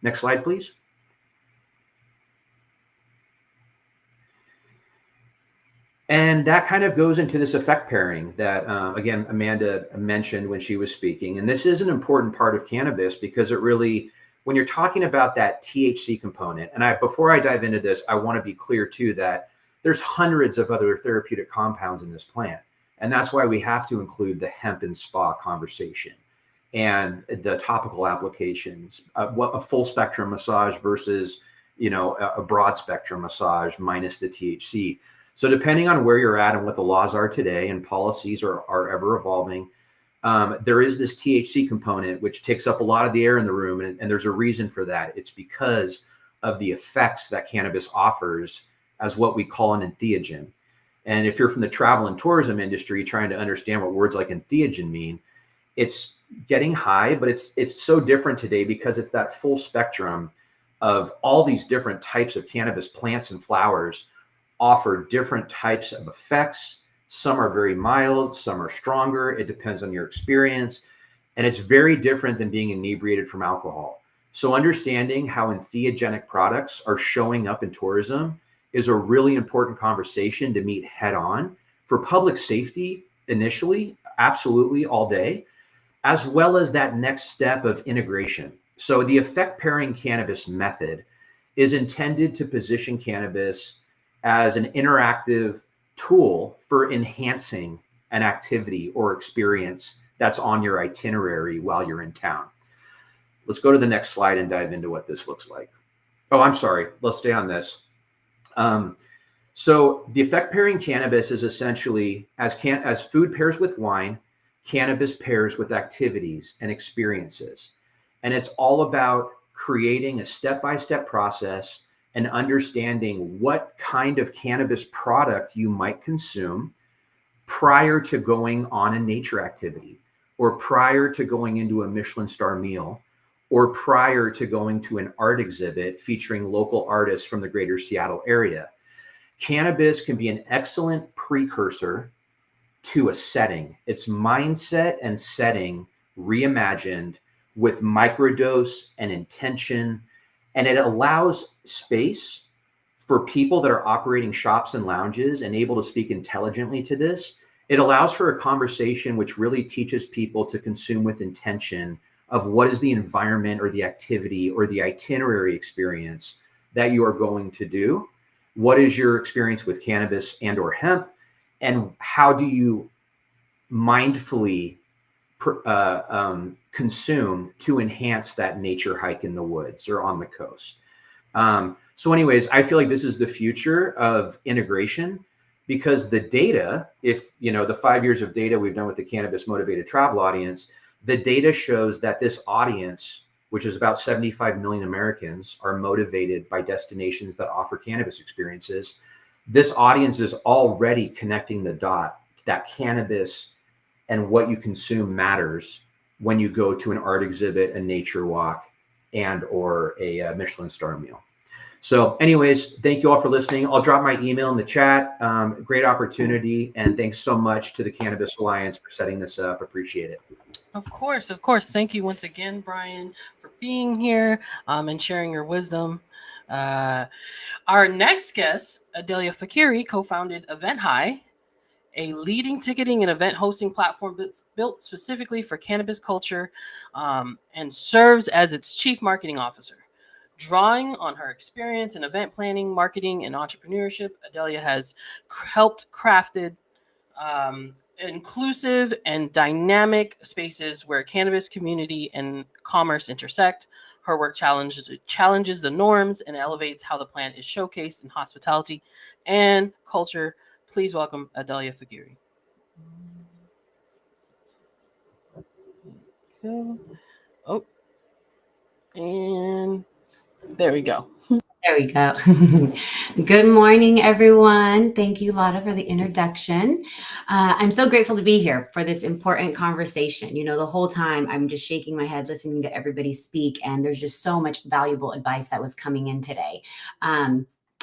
S7: Next slide, please. And that kind of goes into this effect pairing that, again, Amanda mentioned when she was speaking. And this is an important part of cannabis because it really, when you're talking about that THC component, and before I dive into this, I want to be clear too that there's hundreds of other therapeutic compounds in this plant. And that's why we have to include the hemp and spa conversation and the topical applications, what a full spectrum massage versus, a broad spectrum massage minus the THC. So depending on where you're at and what the laws are today and policies are ever evolving, there is this THC component, which takes up a lot of the air in the room. And there's a reason for that. It's because of the effects that cannabis offers as what we call an entheogen. And if you're from the travel and tourism industry trying to understand what words like entheogen mean, it's getting high, but it's so different today because it's that full spectrum of all these different types of cannabis plants and flowers offer different types of effects. Some are very mild, some are stronger. It depends on your experience. And it's very different than being inebriated from alcohol. So understanding how entheogenic products are showing up in tourism is a really important conversation to meet head on for public safety initially, absolutely all day, as well as that next step of integration. So the effect pairing cannabis method is intended to position cannabis as an interactive tool for enhancing an activity or experience that's on your itinerary while you're in town. Let's go to the next slide and dive into what this looks like. Oh, I'm sorry. Let's stay on this. So the effect pairing cannabis is essentially as food pairs with wine, cannabis pairs with activities and experiences. And it's all about creating a step-by-step process and understanding what kind of cannabis product you might consume prior to going on a nature activity, or prior to going into a Michelin star meal, or prior to going to an art exhibit featuring local artists from the greater Seattle area. Cannabis can be an excellent precursor to a setting. It's mindset and setting reimagined with microdose and intention. And it allows space for people that are operating shops and lounges and able to speak intelligently to this. It allows for a conversation which really teaches people to consume with intention of what is the environment or the activity or the itinerary experience that you are going to do. What is your experience with cannabis and or hemp? And how do you mindfully consume to enhance that nature hike in the woods or on the coast? So anyways, I feel like this is the future of integration, because the data, if the 5 years of data we've done with the cannabis motivated travel audience, the data shows that this audience, which is about 75 million Americans, are motivated by destinations that offer cannabis experiences. This audience is already connecting the dot that cannabis and what you consume matters when you go to an art exhibit, a nature walk, and or a Michelin star meal. So anyways, thank you all for listening. I'll drop my email in the chat. Great opportunity. And thanks so much to the Cannabis Alliance for setting this up. Appreciate it.
S1: Of course. Thank you once again, Brian, for being here and sharing your wisdom. Our next guest, Adelia Fakhri, co-founded EventHi, a leading ticketing and event hosting platform built specifically for cannabis culture, and serves as its chief marketing officer. Drawing on her experience in event planning, marketing, and entrepreneurship, Adelia has helped crafted inclusive and dynamic spaces where cannabis community and commerce intersect. Her work challenges the norms and elevates how the plant is showcased in hospitality and culture. Please welcome Adelia Fakhri. Oh, and There we go.
S8: There we go. Good morning, everyone. Thank you, Lotta, for the introduction. I'm so grateful to be here for this important conversation. You know, the whole time I'm just shaking my head listening to everybody speak, and there's just so much valuable advice that was coming in today.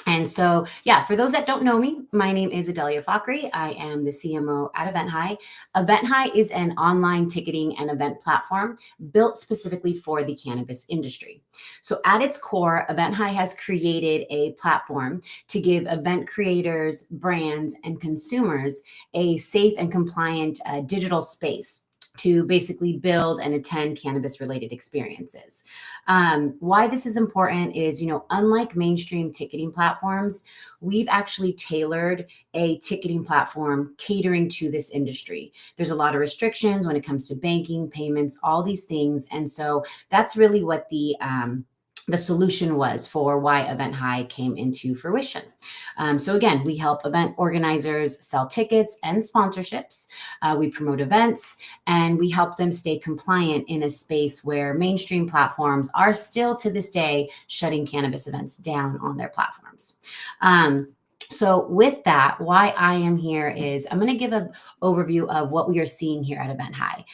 S8: And so, yeah, for those that don't know me, my name is Adelia Fakhri. I am the CMO at EventHi. EventHi is an online ticketing and event platform built specifically for the cannabis industry. So at its core, EventHi has created a platform to give event creators, brands, and consumers a safe and compliant digital space to basically build and attend cannabis-related experiences. Why this is important is, you know, unlike mainstream ticketing platforms, we've actually tailored a ticketing platform catering to this industry. There's a lot of restrictions when it comes to banking, payments, all these things. And so that's really what the solution was for why EventHi came into fruition. So again, we help event organizers sell tickets and sponsorships. We promote events, and we help them stay compliant in a space where mainstream platforms are still to this day shutting cannabis events down on their platforms. So with that, why I am here is I'm going to give an overview of what we are seeing here at EventHi,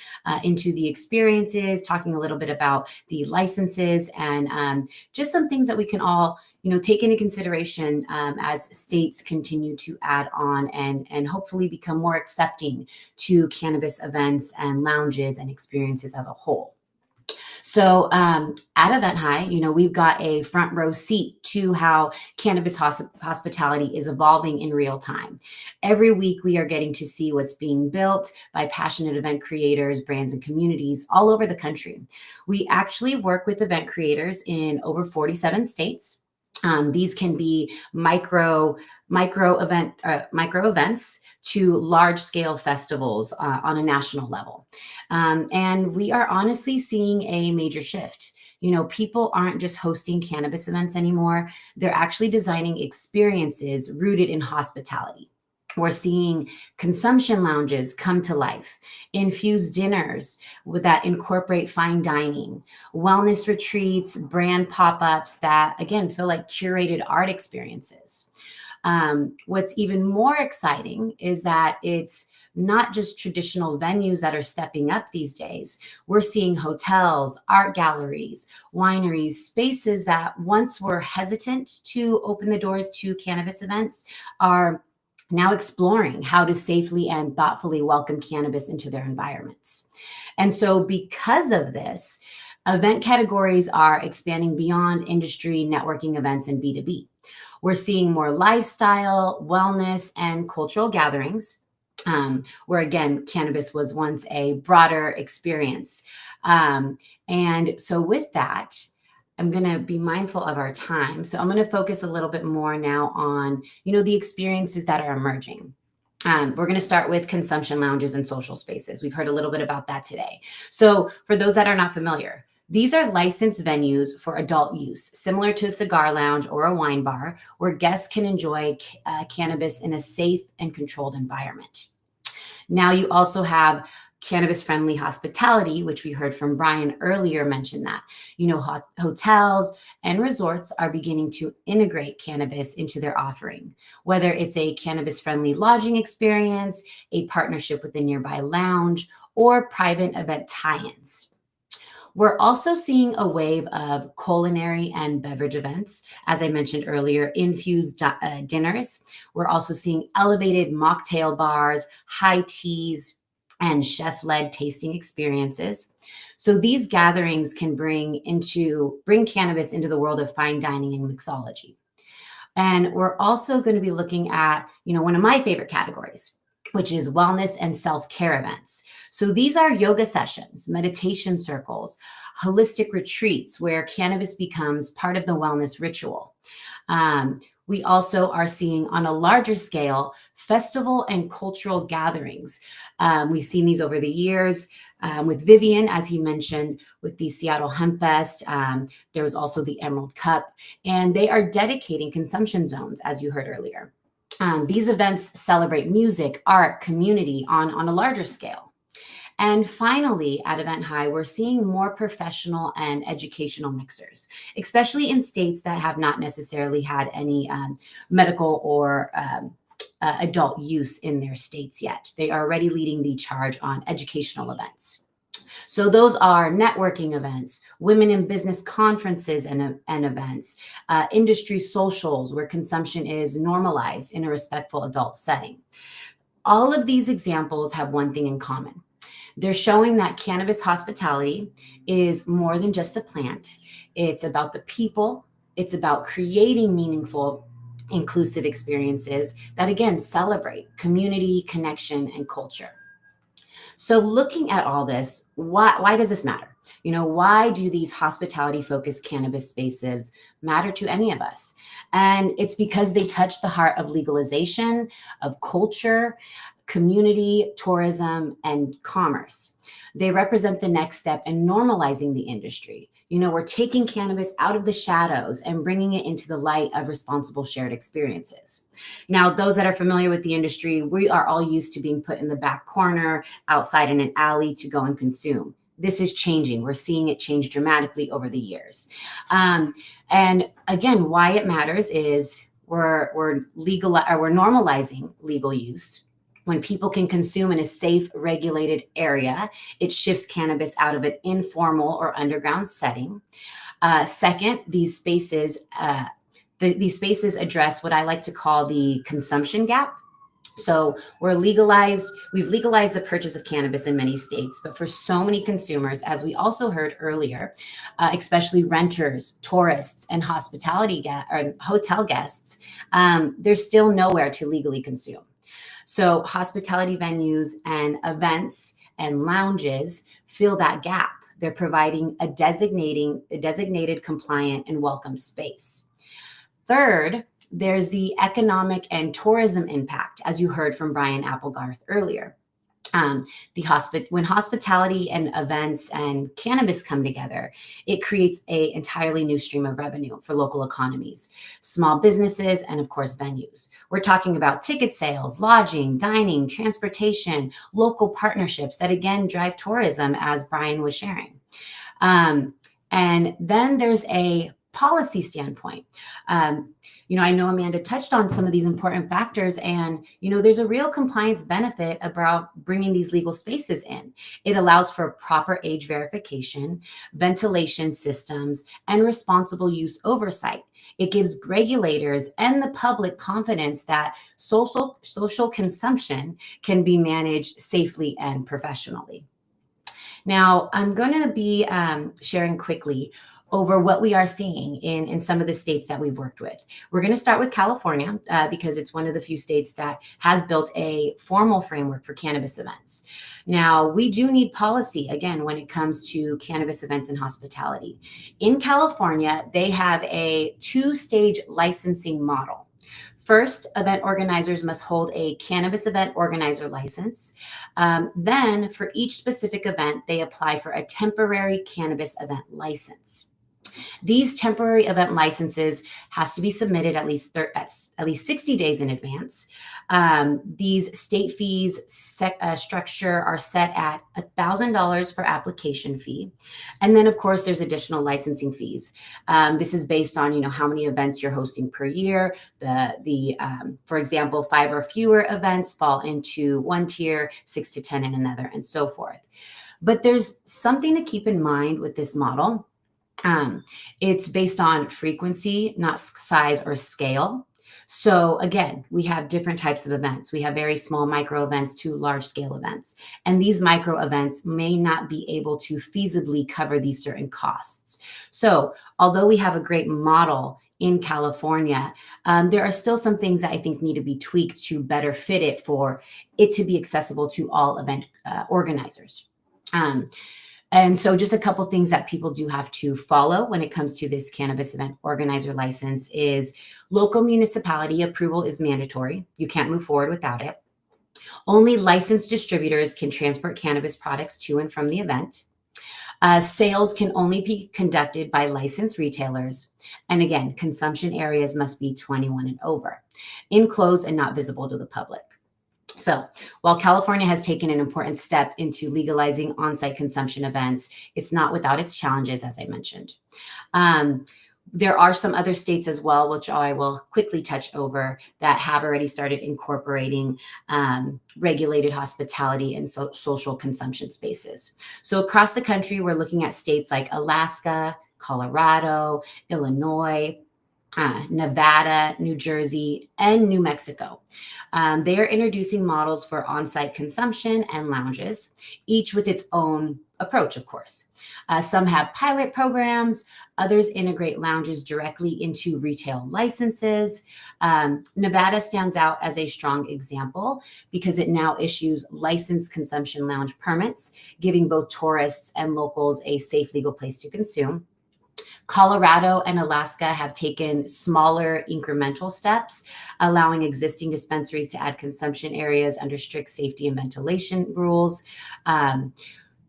S8: into the experiences, talking a little bit about the licenses, and just some things that we can all, you know, take into consideration as states continue to add on and hopefully become more accepting to cannabis events and lounges and experiences as a whole. So at EventHi, you know, we've got a front row seat to how cannabis hospitality is evolving in real time. Every week, we are getting to see what's being built by passionate event creators, brands, and communities all over the country. We actually work with event creators in over 47 states. These can be micro events to large scale festivals on a national level. And we are honestly seeing a major shift. You know, people aren't just hosting cannabis events anymore. They're actually designing experiences rooted in hospitality. We're seeing consumption lounges come to life, infused dinners that incorporate fine dining, wellness retreats, brand pop-ups that, again, feel like curated art experiences. What's even more exciting is that it's not just traditional venues that are stepping up these days. We're seeing hotels, art galleries, wineries, spaces that once were hesitant to open the doors to cannabis events are now exploring how to safely and thoughtfully welcome cannabis into their environments. And so because of this, event categories are expanding beyond industry, networking events, and B2B. We're seeing more lifestyle, wellness, and cultural gatherings, where again, cannabis was once a broader experience. And so with that, I'm going to be mindful of our time. So I'm going to focus a little bit more now on, you know, the experiences that are emerging. We're going to start with consumption lounges and social spaces. We've heard a little bit about that today. So for those that are not familiar, these are licensed venues for adult use, similar to a cigar lounge or a wine bar, where guests can enjoy cannabis in a safe and controlled environment. Now you also have cannabis-friendly hospitality, which we heard from Brian earlier mention that. You know, hotels and resorts are beginning to integrate cannabis into their offering, whether it's a cannabis-friendly lodging experience, a partnership with a nearby lounge, or private event tie-ins. We're also seeing a wave of culinary and beverage events. As I mentioned earlier, infused dinners. We're also seeing elevated mocktail bars, high teas, and chef-led tasting experiences. So these gatherings can bring cannabis into the world of fine dining and mixology. And we're also going to be looking at, you know, one of my favorite categories, which is wellness and self-care events. So these are yoga sessions, meditation circles, holistic retreats where cannabis becomes part of the wellness ritual. We also are seeing on a larger scale festival and cultural gatherings. We've seen these over the years with Vivian, as he mentioned, with the Seattle Hempfest. There was also the Emerald Cup, and they are dedicating consumption zones, as you heard earlier. These events celebrate music, art, community on a larger scale. And finally, at EventHi, we're seeing more professional and educational mixers, especially in states that have not necessarily had any medical or adult use in their states yet. They are already leading the charge on educational events. So those are networking events, women in business conferences and events, industry socials where consumption is normalized in a respectful adult setting. All of these examples have one thing in common. They're showing that cannabis hospitality is more than just a plant. It's about the people. It's about creating meaningful, inclusive experiences that, again, celebrate community, connection, and culture. So looking at all this, why does this matter? You know, why do these hospitality-focused cannabis spaces matter to any of us? And it's because they touch the heart of legalization, of culture, community, tourism, and commerce. They represent the next step in normalizing the industry. You know, we're taking cannabis out of the shadows and bringing it into the light of responsible shared experiences. Now, those that are familiar with the industry, we are all used to being put in the back corner, outside in an alley to go and consume. This is changing. We're seeing it change dramatically over the years. And again, why it matters is we're normalizing legal use. When people can consume in a safe, regulated area, it shifts cannabis out of an informal or underground setting. Second, these spaces address what I like to call the consumption gap. So we've legalized the purchase of cannabis in many states, but for so many consumers, as we also heard earlier, especially renters, tourists, and hotel guests, there's still nowhere to legally consume. So hospitality venues and events and lounges fill that gap. They're providing a designated, compliant, and welcome space. Third, there's the economic and tourism impact, as you heard from Brian Applegarth earlier. When hospitality and events and cannabis come together, it creates an entirely new stream of revenue for local economies, small businesses, and of course, venues. We're talking about ticket sales, lodging, dining, transportation, local partnerships that again drive tourism, as Brian was sharing. And then there's a policy standpoint. I know Amanda touched on some of these important factors, and, there's a real compliance benefit about bringing these legal spaces in. It allows for proper age verification, ventilation systems, and responsible use oversight. It gives regulators and the public confidence that social consumption can be managed safely and professionally. Now, I'm going to be sharing quickly over what we are seeing in some of the states that we've worked with. We're going to start with California because it's one of the few states that has built a formal framework for cannabis events. Now, we do need policy, again, when it comes to cannabis events and hospitality. In California, they have a two-stage licensing model. First, event organizers must hold a cannabis event organizer license. Then, for each specific event, they apply for a temporary cannabis event license. These temporary event licenses has to be submitted at least 60 days in advance. These state fees structure are set at $1,000 for application fee. And then, of course, there's additional licensing fees. This is based on, how many events you're hosting per year. For example, 5 or fewer events fall into one tier, 6 to 10 in another, and so forth. But there's something to keep in mind with this model. It's based on frequency, not size or scale. So again, we have different types of events. We have very small micro events to large scale events. And these micro events may not be able to feasibly cover these certain costs. So although we have a great model in California, there are still some things that I think need to be tweaked to better fit it for it to be accessible to all event organizers. And so just a couple things that people do have to follow when it comes to this cannabis event organizer license is local municipality approval is mandatory. You can't move forward without it. Only licensed distributors can transport cannabis products to and from the event. Sales can only be conducted by licensed retailers. And again, consumption areas must be 21 and over, enclosed and not visible to the public. So while California has taken an important step into legalizing on-site consumption events, it's not without its challenges, as I mentioned. There are some other states as well, which I will quickly touch over, that have already started incorporating regulated hospitality and social consumption spaces. So across the country, we're looking at states like Alaska, Colorado, Illinois, Nevada, New Jersey, and New Mexico. They are introducing models for on-site consumption and lounges, each with its own approach, of course. Some have pilot programs, others integrate lounges directly into retail licenses. Nevada stands out as a strong example because it now issues licensed consumption lounge permits, giving both tourists and locals a safe, legal place to consume. Colorado and Alaska have taken smaller incremental steps, allowing existing dispensaries to add consumption areas under strict safety and ventilation rules.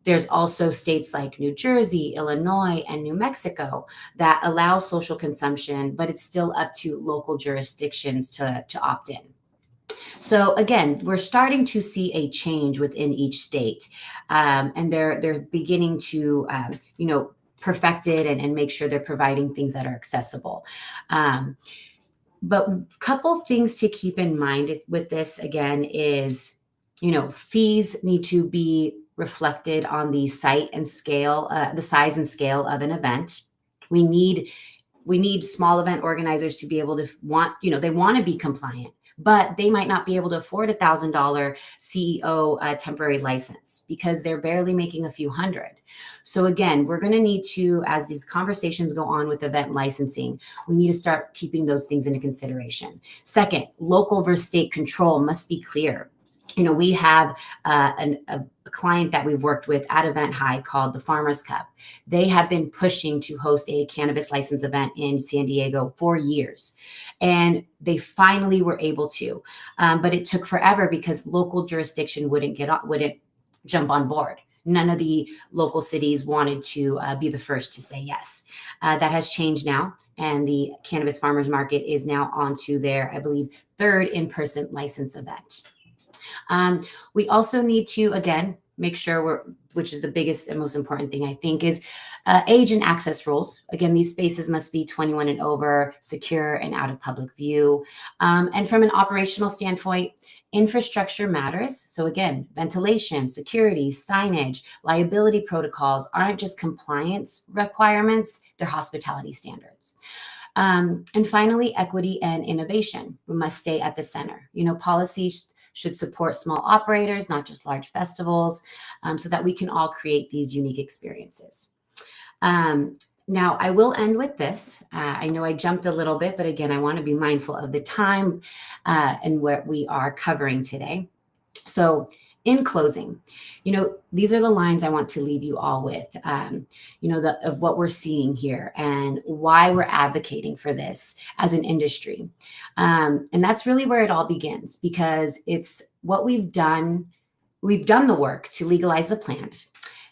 S8: There's also states like New Jersey, Illinois, and New Mexico that allow social consumption, but it's still up to local jurisdictions to opt in. So again, we're starting to see a change within each state, and they're beginning to, perfect it and make sure they're providing things that are accessible. But a couple things to keep in mind with this, again, is, fees need to be reflected on the site and scale, the size and scale of an event. We need small event organizers to be able to they want to be compliant, but they might not be able to afford $1,000 CEO temporary license because they're barely making a few hundred. So again, we're going to need to, as these conversations go on with event licensing, we need to start keeping those things into consideration. Second, local versus state control must be clear. We have a client that we've worked with at EventHi called the Farmers Cup. They have been pushing to host a cannabis license event in San Diego for years, and they finally were able to. But it took forever because local jurisdiction wouldn't jump on board. None of the local cities wanted to be the first to say yes. That has changed now, and the Cannabis Farmers Market is now on to their, I believe, third in-person license event. We also need to, again, make sure which is the biggest and most important thing, I think, is age and access rules. Again, these spaces must be 21 and over, secure, and out of public view. And from an operational standpoint, infrastructure matters. So again, ventilation, security, signage, liability protocols aren't just compliance requirements, they're hospitality standards. And finally, equity and innovation. We must stay at the center. Policies should support small operators, not just large festivals, so that we can all create these unique experiences. Now, I will end with this. I know I jumped a little bit, but again, I want to be mindful of the time and what we are covering today. So in closing, these are the lines I want to leave you all with, of what we're seeing here and why we're advocating for this as an industry. And that's really where it all begins, because it's what we've done. We've done the work to legalize the plant,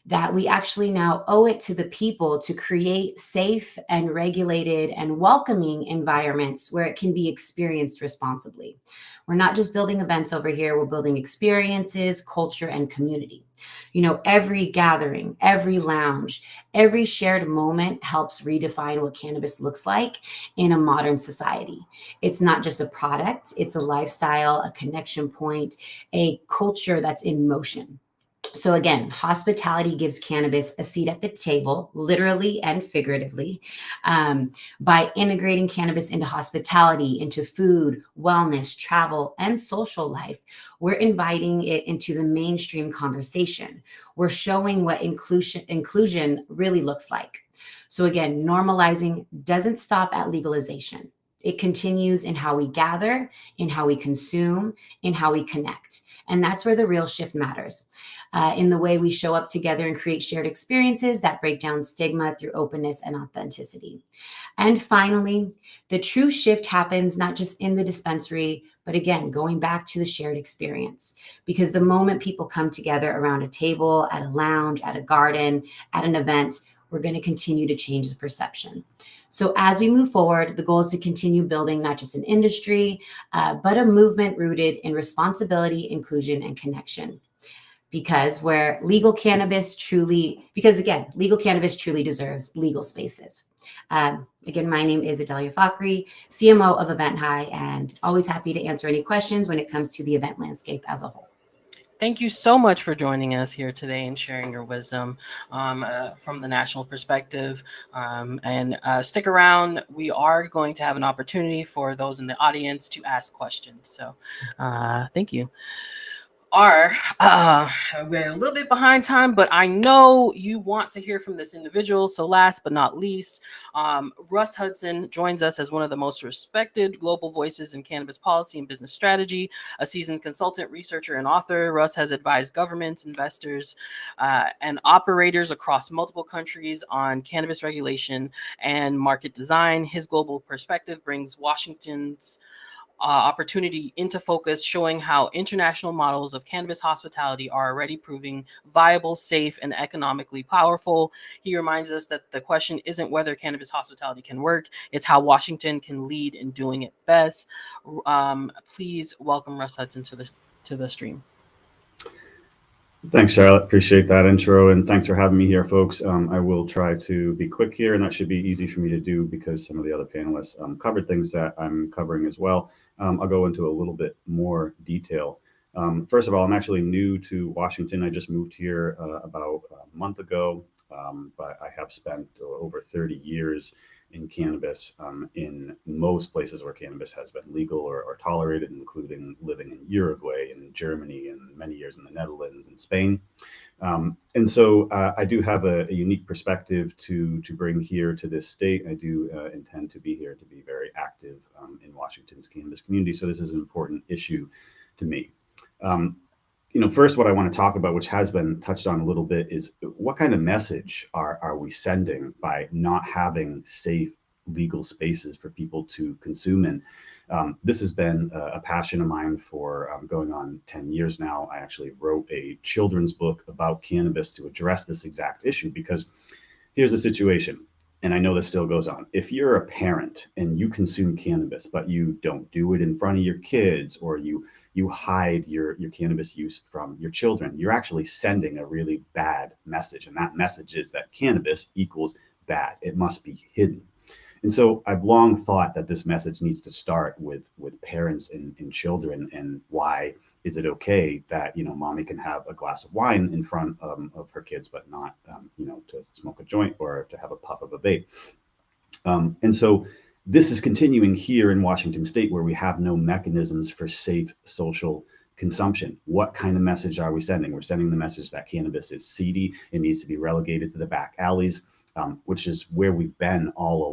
S8: that we actually now owe it to the people to create safe and regulated and welcoming environments where it can be experienced responsibly. We're not just building events over here, we're building experiences, culture, and community. Every gathering, every lounge, every shared moment helps redefine what cannabis looks like in a modern society. It's not just a product, it's a lifestyle, a connection point, a culture that's in motion. So again, hospitality gives cannabis a seat at the table, literally and figuratively, by integrating cannabis into hospitality, into food, wellness, travel, and social life. We're inviting it into the mainstream conversation. We're showing what inclusion really looks like. So again, normalizing doesn't stop at legalization. It continues in how we gather, in how we consume, in how we connect. And that's where the real shift matters. In the way we show up together and create shared experiences that break down stigma through openness and authenticity. And finally, the true shift happens not just in the dispensary, but again, going back to the shared experience. Because the moment people come together around a table, at a lounge, at a garden, at an event, we're going to continue to change the perception. So as we move forward, the goal is to continue building not just an industry, but a movement rooted in responsibility, inclusion, and connection. Because legal cannabis truly deserves legal spaces. Again, my name is Adelia Fakhri, CMO of EventHi, and always happy to answer any questions when it comes to the event landscape as a whole.
S1: Thank you so much for joining us here today and sharing your wisdom from the national perspective. And stick around. We are going to have an opportunity for those in the audience to ask questions. So thank you. We're a little bit behind time, but I know you want to hear from this individual. So last but not least, Russ Hudson joins us as one of the most respected global voices in cannabis policy and business strategy, a seasoned consultant, researcher, and author. Russ has advised governments, investors, and operators across multiple countries on cannabis regulation and market design. His global perspective brings Washington's opportunity into focus, showing how international models of cannabis hospitality are already proving viable, safe, and economically powerful. He reminds us that the question isn't whether cannabis hospitality can work, it's how Washington can lead in doing it best. Please welcome Russ Hudson to the stream.
S9: Thanks, Charlotte. Appreciate that intro, and thanks for having me here, folks. I will try to be quick here, and that should be easy for me to do because some of the other panelists covered things that I'm covering as well. I'll go into a little bit more detail. First of all, I'm actually new to Washington. I just moved here about a month ago, but I have spent over 30 years in cannabis in most places where cannabis has been legal or tolerated, including living in Uruguay and Germany and many years in the Netherlands and Spain. And so I do have a unique perspective to bring here to this state. I do intend to be here to be very active in Washington's cannabis community. So this is an important issue to me. First, what I want to talk about, which has been touched on a little bit, is what kind of message are we sending by not having safe legal spaces for people to consume in? This has been a passion of mine for going on 10 years now. I actually wrote a children's book about cannabis to address this exact issue, because here's the situation. And I know this still goes on. If you're a parent and you consume cannabis, but you don't do it in front of your kids, or you hide your cannabis use from your children, you're actually sending a really bad message. And that message is that cannabis equals bad. It must be hidden. And so I've long thought that this message needs to start with parents and children. And why is it okay that, mommy can have a glass of wine in front of her kids, but not, to smoke a joint or to have a puff of a vape? And so this is continuing here in Washington State, where we have no mechanisms for safe social consumption. What kind of message are we sending? We're sending the message that cannabis is seedy. It needs to be relegated to the back alleys. Which is where we've been all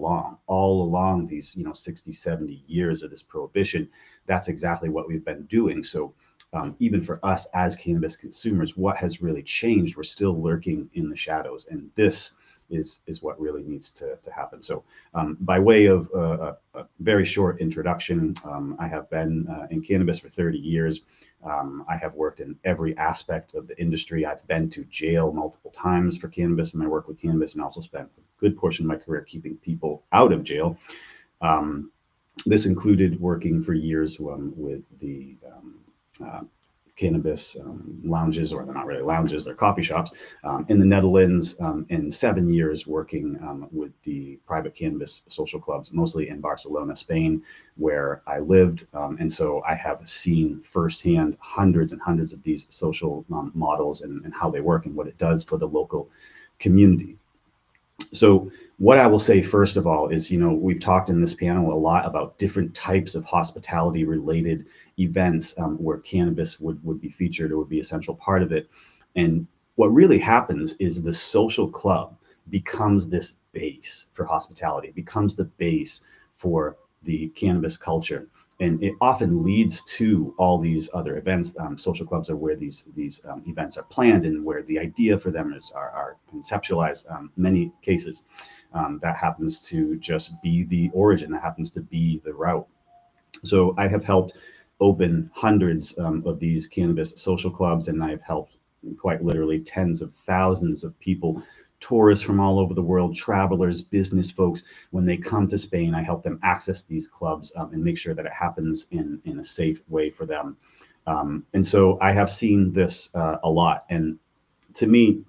S9: along these 60, 70 years of this prohibition. That's exactly what we've been doing. So even for us as cannabis consumers, what has really changed? We're still lurking in the shadows, and this is what really needs to happen. So by way of a very short introduction, I have been in cannabis for 30 years. I have worked in every aspect of the industry. I've been to jail multiple times for cannabis in my work with cannabis, and also spent a good portion of my career keeping people out of jail. This included working for years with the cannabis lounges, or they're not really lounges, they're coffee shops, in the Netherlands, and 7 years working with the private cannabis social clubs, mostly in Barcelona, Spain, where I lived. And so I have seen firsthand hundreds and hundreds of these social models and how they work and what it does for the local community. So what I will say first of all is, we've talked in this panel a lot about different types of hospitality related events where cannabis would be featured or would be a central part of it. And what really happens is the social club becomes this base for hospitality, it becomes the base for the cannabis culture. And it often leads to all these other events. Social clubs are where these events are planned and where the idea for them are conceptualized. Many cases that happens to just be the origin, that happens to be the route. So I have helped open hundreds of these cannabis social clubs, and I've helped quite literally tens of thousands of people, tourists from all over the world, travelers, business folks. When they come to Spain, I help them access these clubs and make sure that it happens in a safe way for them. And so I have seen this a lot. And to me,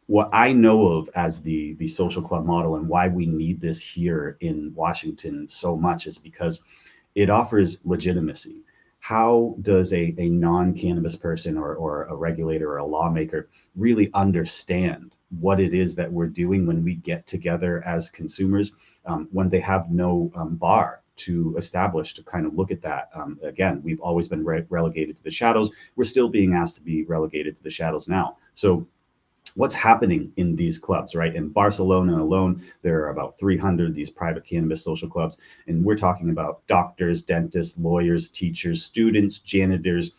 S9: what I know of as the social club model and why we need this here in Washington so much is because it offers legitimacy. How does a non-cannabis person or a regulator or a lawmaker really understand what it is that we're doing when we get together as consumers, when they have no bar to establish to kind of look at that? Again, we've always been relegated to the shadows. We're still being asked to be relegated to the shadows now. So what's happening in these clubs, right? In Barcelona alone, there are about 300 these private cannabis social clubs. And we're talking about doctors, dentists, lawyers, teachers, students, janitors,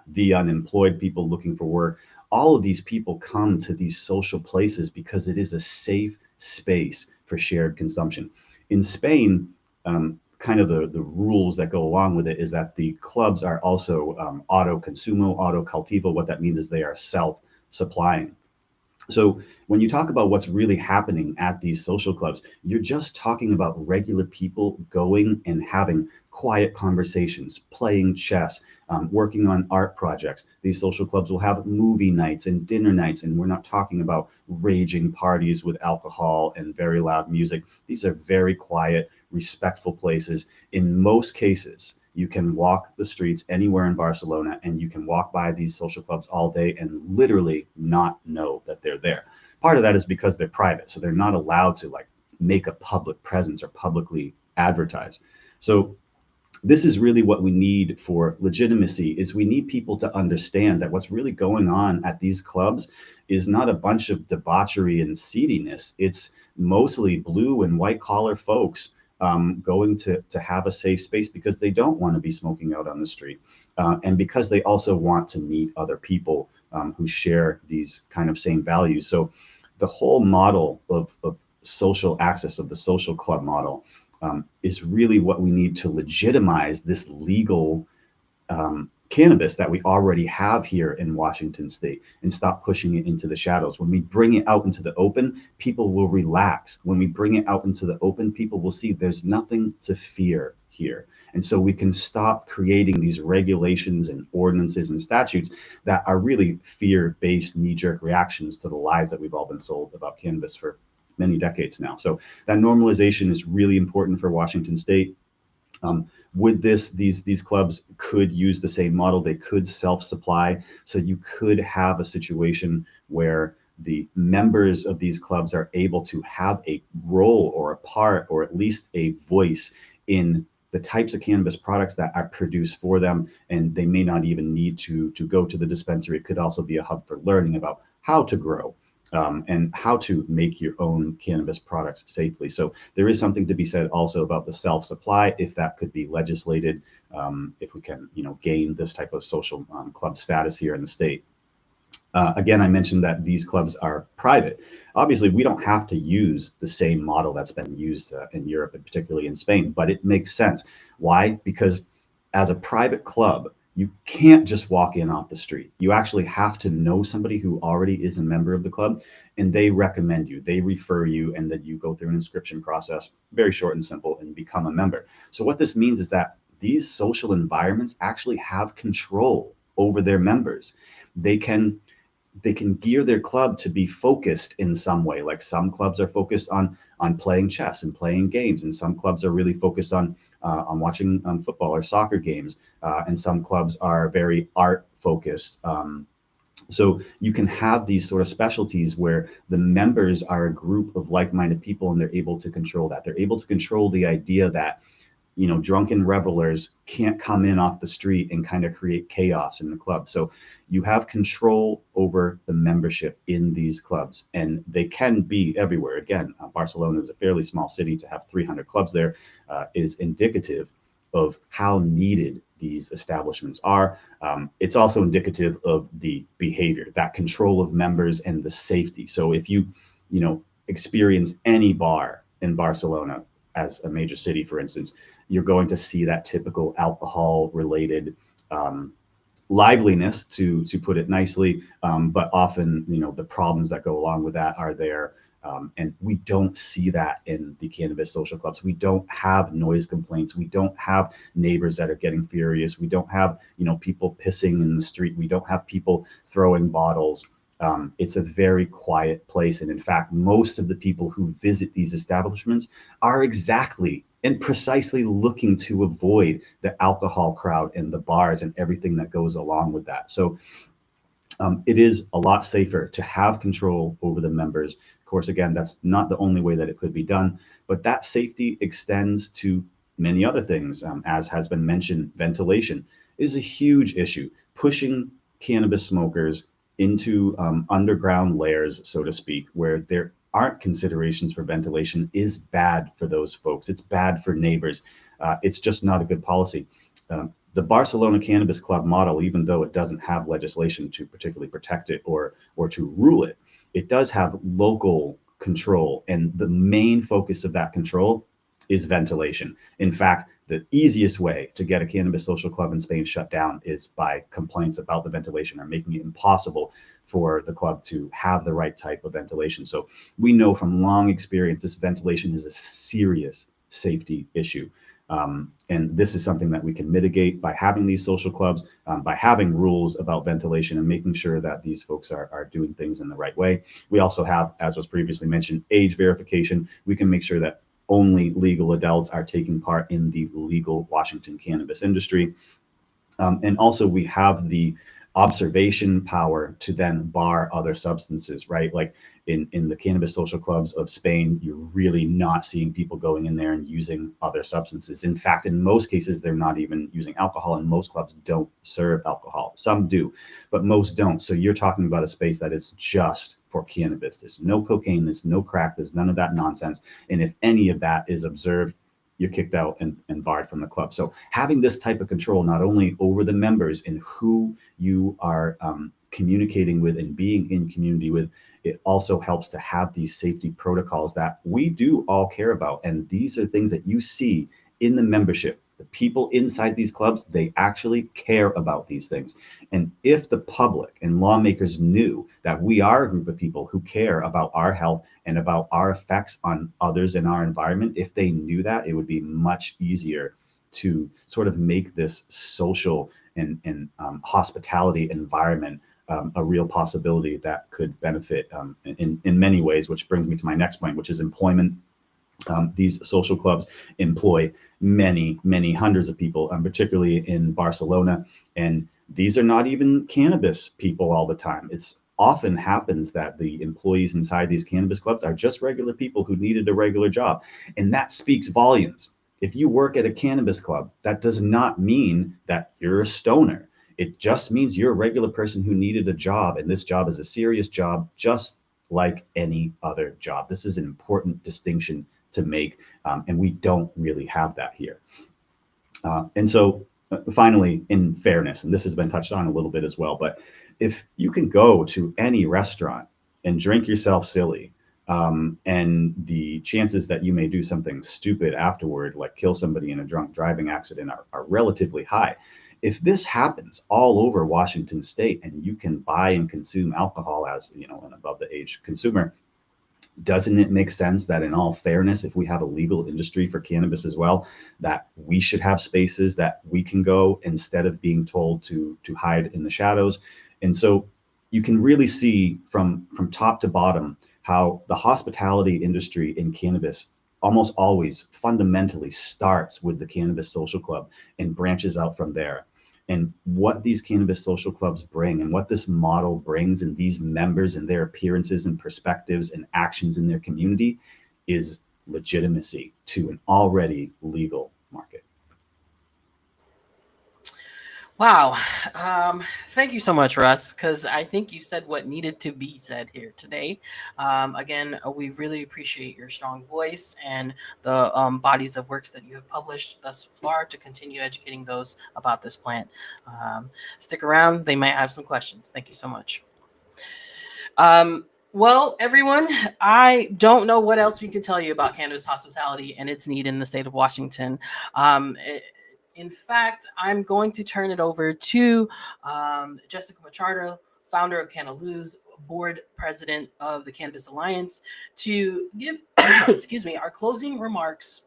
S9: the unemployed, people looking for work. All of these people come to these social places because it is a safe space for shared consumption. In Spain, kind of the rules that go along with it is that the clubs are also auto consumo, auto cultivo. What that means is they are self-supplying. So when you talk about what's really happening at these social clubs, you're just talking about regular people going and having quiet conversations, playing chess, working on art projects. These social clubs will have movie nights and dinner nights, and we're not talking about raging parties with alcohol and very loud music. These are very quiet, respectful places. In most cases, you can walk the streets anywhere in Barcelona and you can walk by these social clubs all day and literally not know that they're there. Part of that is because they're private, so they're not allowed to like make a public presence or publicly advertise. So this is really what we need for legitimacy, is we need people to understand that what's really going on at these clubs is not a bunch of debauchery and seediness. It's mostly blue and white collar folks going to have a safe space because they don't want to be smoking out on the street. And because they also want to meet other people who share these kind of same values. So the whole model of social access, of the social club model, is really what we need to legitimize this legal cannabis that we already have here in Washington state and stop pushing it into the shadows. When we bring it out into the open, people will relax. When we bring it out into the open, people will see there's nothing to fear here. And so we can stop creating these regulations and ordinances and statutes that are really fear-based knee-jerk reactions to the lies that we've all been sold about cannabis for many decades now. So that normalization is really important for Washington state. With this, these clubs could use the same model. They could self-supply. So you could have a situation where the members of these clubs are able to have a role or a part or at least a voice in the types of cannabis products that are produced for them. And they may not even need to go to the dispensary. It could also be a hub for learning about how to grow. And how to make your own cannabis products safely. So there is something to be said also about the self-supply, if that could be legislated, if we can, gain this type of social club status here in the state. Again, I mentioned that these clubs are private. Obviously, we don't have to use the same model that's been used in Europe and particularly in Spain, but it makes sense. Why? Because as a private club, you can't just walk in off the street. You actually have to know somebody who already is a member of the club, and they recommend you, they refer you, and then you go through an inscription process, very short and simple, and become a member. So what this means is that these social environments actually have control over their members. They can gear their club to be focused in some way. Like some clubs are focused on playing chess and playing games, and some clubs are really focused on watching football or soccer games, and some clubs are very art focused. So you can have these sort of specialties where the members are a group of like-minded people, and they're able to control that. They're able to control the idea that drunken revelers can't come in off the street and kind of create chaos in the club. So you have control over the membership in these clubs, and they can be everywhere. Again, Barcelona is a fairly small city. To have 300 clubs there is indicative of how needed these establishments are. It's also indicative of the behavior, that control of members and the safety. So if you experience any bar in Barcelona, as a major city, for instance, you're going to see that typical alcohol related liveliness, to put it nicely, but often, the problems that go along with that are there. And we don't see that in the cannabis social clubs. We don't have noise complaints. We don't have neighbors that are getting furious. We don't have, people pissing in the street. We don't have people throwing bottles. It's a very quiet place. And in fact, most of the people who visit these establishments are exactly and precisely looking to avoid the alcohol crowd and the bars and everything that goes along with that. So it is a lot safer to have control over the members. Of course, again, that's not the only way that it could be done, but that safety extends to many other things. As has been mentioned, ventilation is a huge issue. Pushing cannabis smokers into underground layers, so to speak, where there aren't considerations for ventilation is bad for those folks. It's bad for neighbors. It's just not a good policy. The Barcelona Cannabis Club model, even though it doesn't have legislation to particularly protect it or to rule it, it does have local control. And the main focus of that control is ventilation. In fact, the easiest way to get a cannabis social club in Spain shut down is by complaints about the ventilation, or making it impossible for the club to have the right type of ventilation. So we know from long experience, this ventilation is a serious safety issue. And this is something that we can mitigate by having these social clubs, by having rules about ventilation and making sure that these folks are doing things in the right way. We also have, as was previously mentioned, age verification. We can make sure that only legal adults are taking part in the legal Washington cannabis industry. And also we have the observation power to then bar other substances, right? Like in the cannabis social clubs of Spain, you're really not seeing people going in there and using other substances. In fact, in most cases, they're not even using alcohol, and most clubs don't serve alcohol. Some do, but most don't. So you're talking about a space that is just for cannabis. There's no cocaine, there's no crack, there's none of that nonsense. And if any of that is observed, you're kicked out and barred from the club. So having this type of control, not only over the members and who you are communicating with and being in community with, it also helps to have these safety protocols that we do all care about. And these are things that you see in the membership. The people inside these clubs, they actually care about these things. And if the public and lawmakers knew that we are a group of people who care about our health and about our effects on others in our environment, if they knew that, it would be much easier to sort of make this social and hospitality environment a real possibility that could benefit in many ways, which brings me to my next point, which is employment. These social clubs employ many hundreds of people, particularly in Barcelona. And these are not even cannabis people all the time. It's often happens that the employees inside these cannabis clubs are just regular people who needed a regular job. And that speaks volumes. If you work at a cannabis club, that does not mean that you're a stoner. It just means you're a regular person who needed a job. And this job is a serious job, just like any other job. This is an important distinction to make, and we don't really have that here. And so finally, in fairness, and this has been touched on a little bit as well, but if you can go to any restaurant and drink yourself silly, and the chances that you may do something stupid afterward, like kill somebody in a drunk driving accident, are relatively high. If this happens all over Washington state and you can buy and consume alcohol as, an above the age consumer, doesn't it make sense that in all fairness, if we have a legal industry for cannabis as well, that we should have spaces that we can go instead of being told to hide in the shadows? And so you can really see from top to bottom how the hospitality industry in cannabis almost always fundamentally starts with the cannabis social club and branches out from there. And what these cannabis social clubs bring and what this model brings in these members and their appearances and perspectives and actions in their community is legitimacy to an already legal market.
S1: Wow. Thank you so much, Russ, because I think you said what needed to be said here today. Again, we really appreciate your strong voice and the bodies of works that you have published thus far to continue educating those about this plant. Stick around. They might have some questions. Thank you so much. Well, everyone, I don't know what else we could tell you about cannabis hospitality and its need in the state of Washington. In fact, I'm going to turn it over to Jessica Machado, founder of Canaluz, board president of the Cannabis Alliance, to give, excuse me, our closing remarks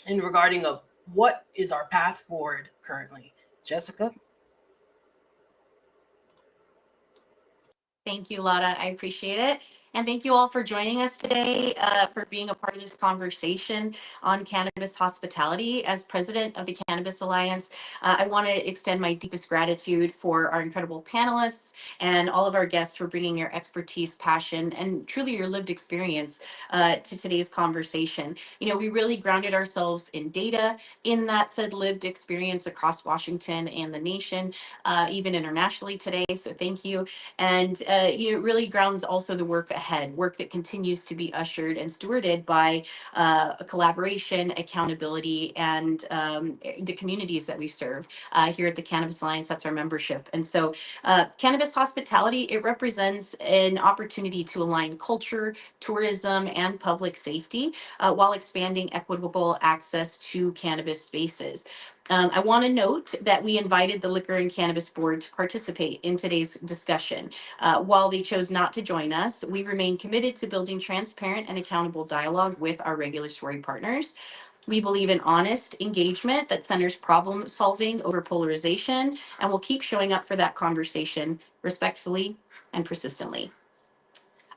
S1: in regarding of what is our path forward currently. Jessica?
S3: Thank you, Lotta. I appreciate it. And thank you all for joining us today, for being a part of this conversation on cannabis hospitality. As president of the Cannabis Alliance, I want to extend my deepest gratitude for our incredible panelists and all of our guests for bringing your expertise, passion, and truly your lived experience to today's conversation. You know, we really grounded ourselves in data, in that said lived experience across Washington and the nation, even internationally today. So thank you. And it really grounds also the work ahead, work that continues to be ushered and stewarded by a collaboration, accountability, and the communities that we serve here at the Cannabis Alliance. That's our membership. And so cannabis hospitality, it represents an opportunity to align culture, tourism, and public safety while expanding equitable access to cannabis spaces. I want to note that we invited the Liquor and Cannabis Board to participate in today's discussion. While they chose not to join us, we remain committed to building transparent and accountable dialogue with our regulatory partners. We believe in honest engagement that centers problem solving over polarization, and will keep showing up for that conversation respectfully and persistently.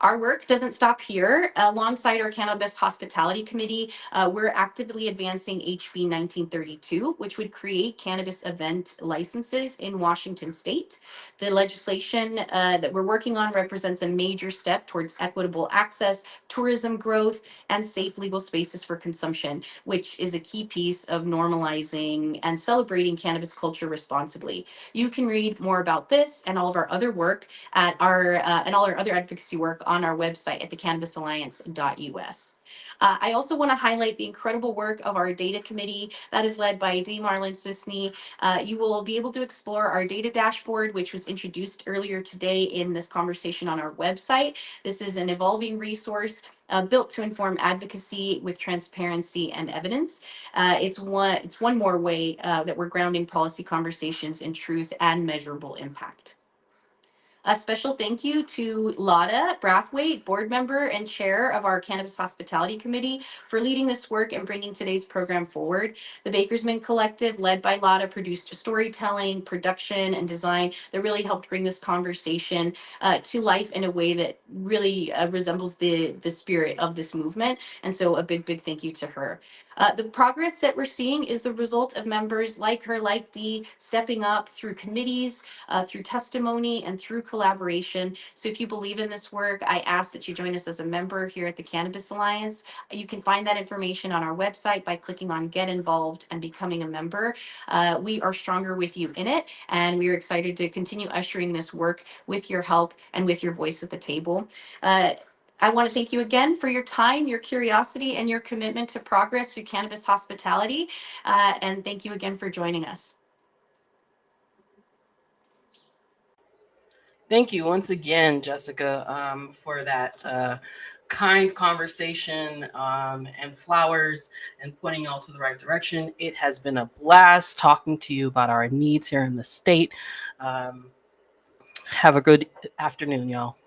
S3: Our work doesn't stop here. Alongside our Cannabis Hospitality Committee, we're actively advancing HB 1932, which would create cannabis event licenses in Washington state. The legislation that we're working on represents a major step towards equitable access, tourism growth, and safe legal spaces for consumption, which is a key piece of normalizing and celebrating cannabis culture responsibly. You can read more about this and all of our other work at our and all our other advocacy work on our website at thecannabisalliance.us. I also want to highlight the incredible work of our data committee that is led by D. Marlon Sisney. You will be able to explore our data dashboard, which was introduced earlier today in this conversation on our website. This is an evolving resource built to inform advocacy with transparency and evidence. It's one more way that we're grounding policy conversations in truth and measurable impact. A special thank you to Lotta Brathwaite, board member and chair of our Cannabis Hospitality Committee, for leading this work and bringing today's program forward. The Bakersmen Collective, led by Lotta, produced storytelling, production, and design that really helped bring this conversation to life in a way that really resembles the spirit of this movement. And so a big, big thank you to her. The progress that we're seeing is the result of members like her, like Dee, stepping up through committees, through testimony, and through collaboration. So if you believe in this work, I ask that you join us as a member here at the Cannabis Alliance. You can find that information on our website by clicking on Get Involved and becoming a member. We are stronger with you in it, and we are excited to continue ushering this work with your help and with your voice at the table. I want to thank you again for your time, your curiosity, and your commitment to progress through cannabis hospitality. And thank you again for joining us.
S1: Thank you once again, Jessica, for that kind conversation and flowers and pointing y'all to the right direction. It has been a blast talking to you about our needs here in the state. Have a good afternoon, y'all.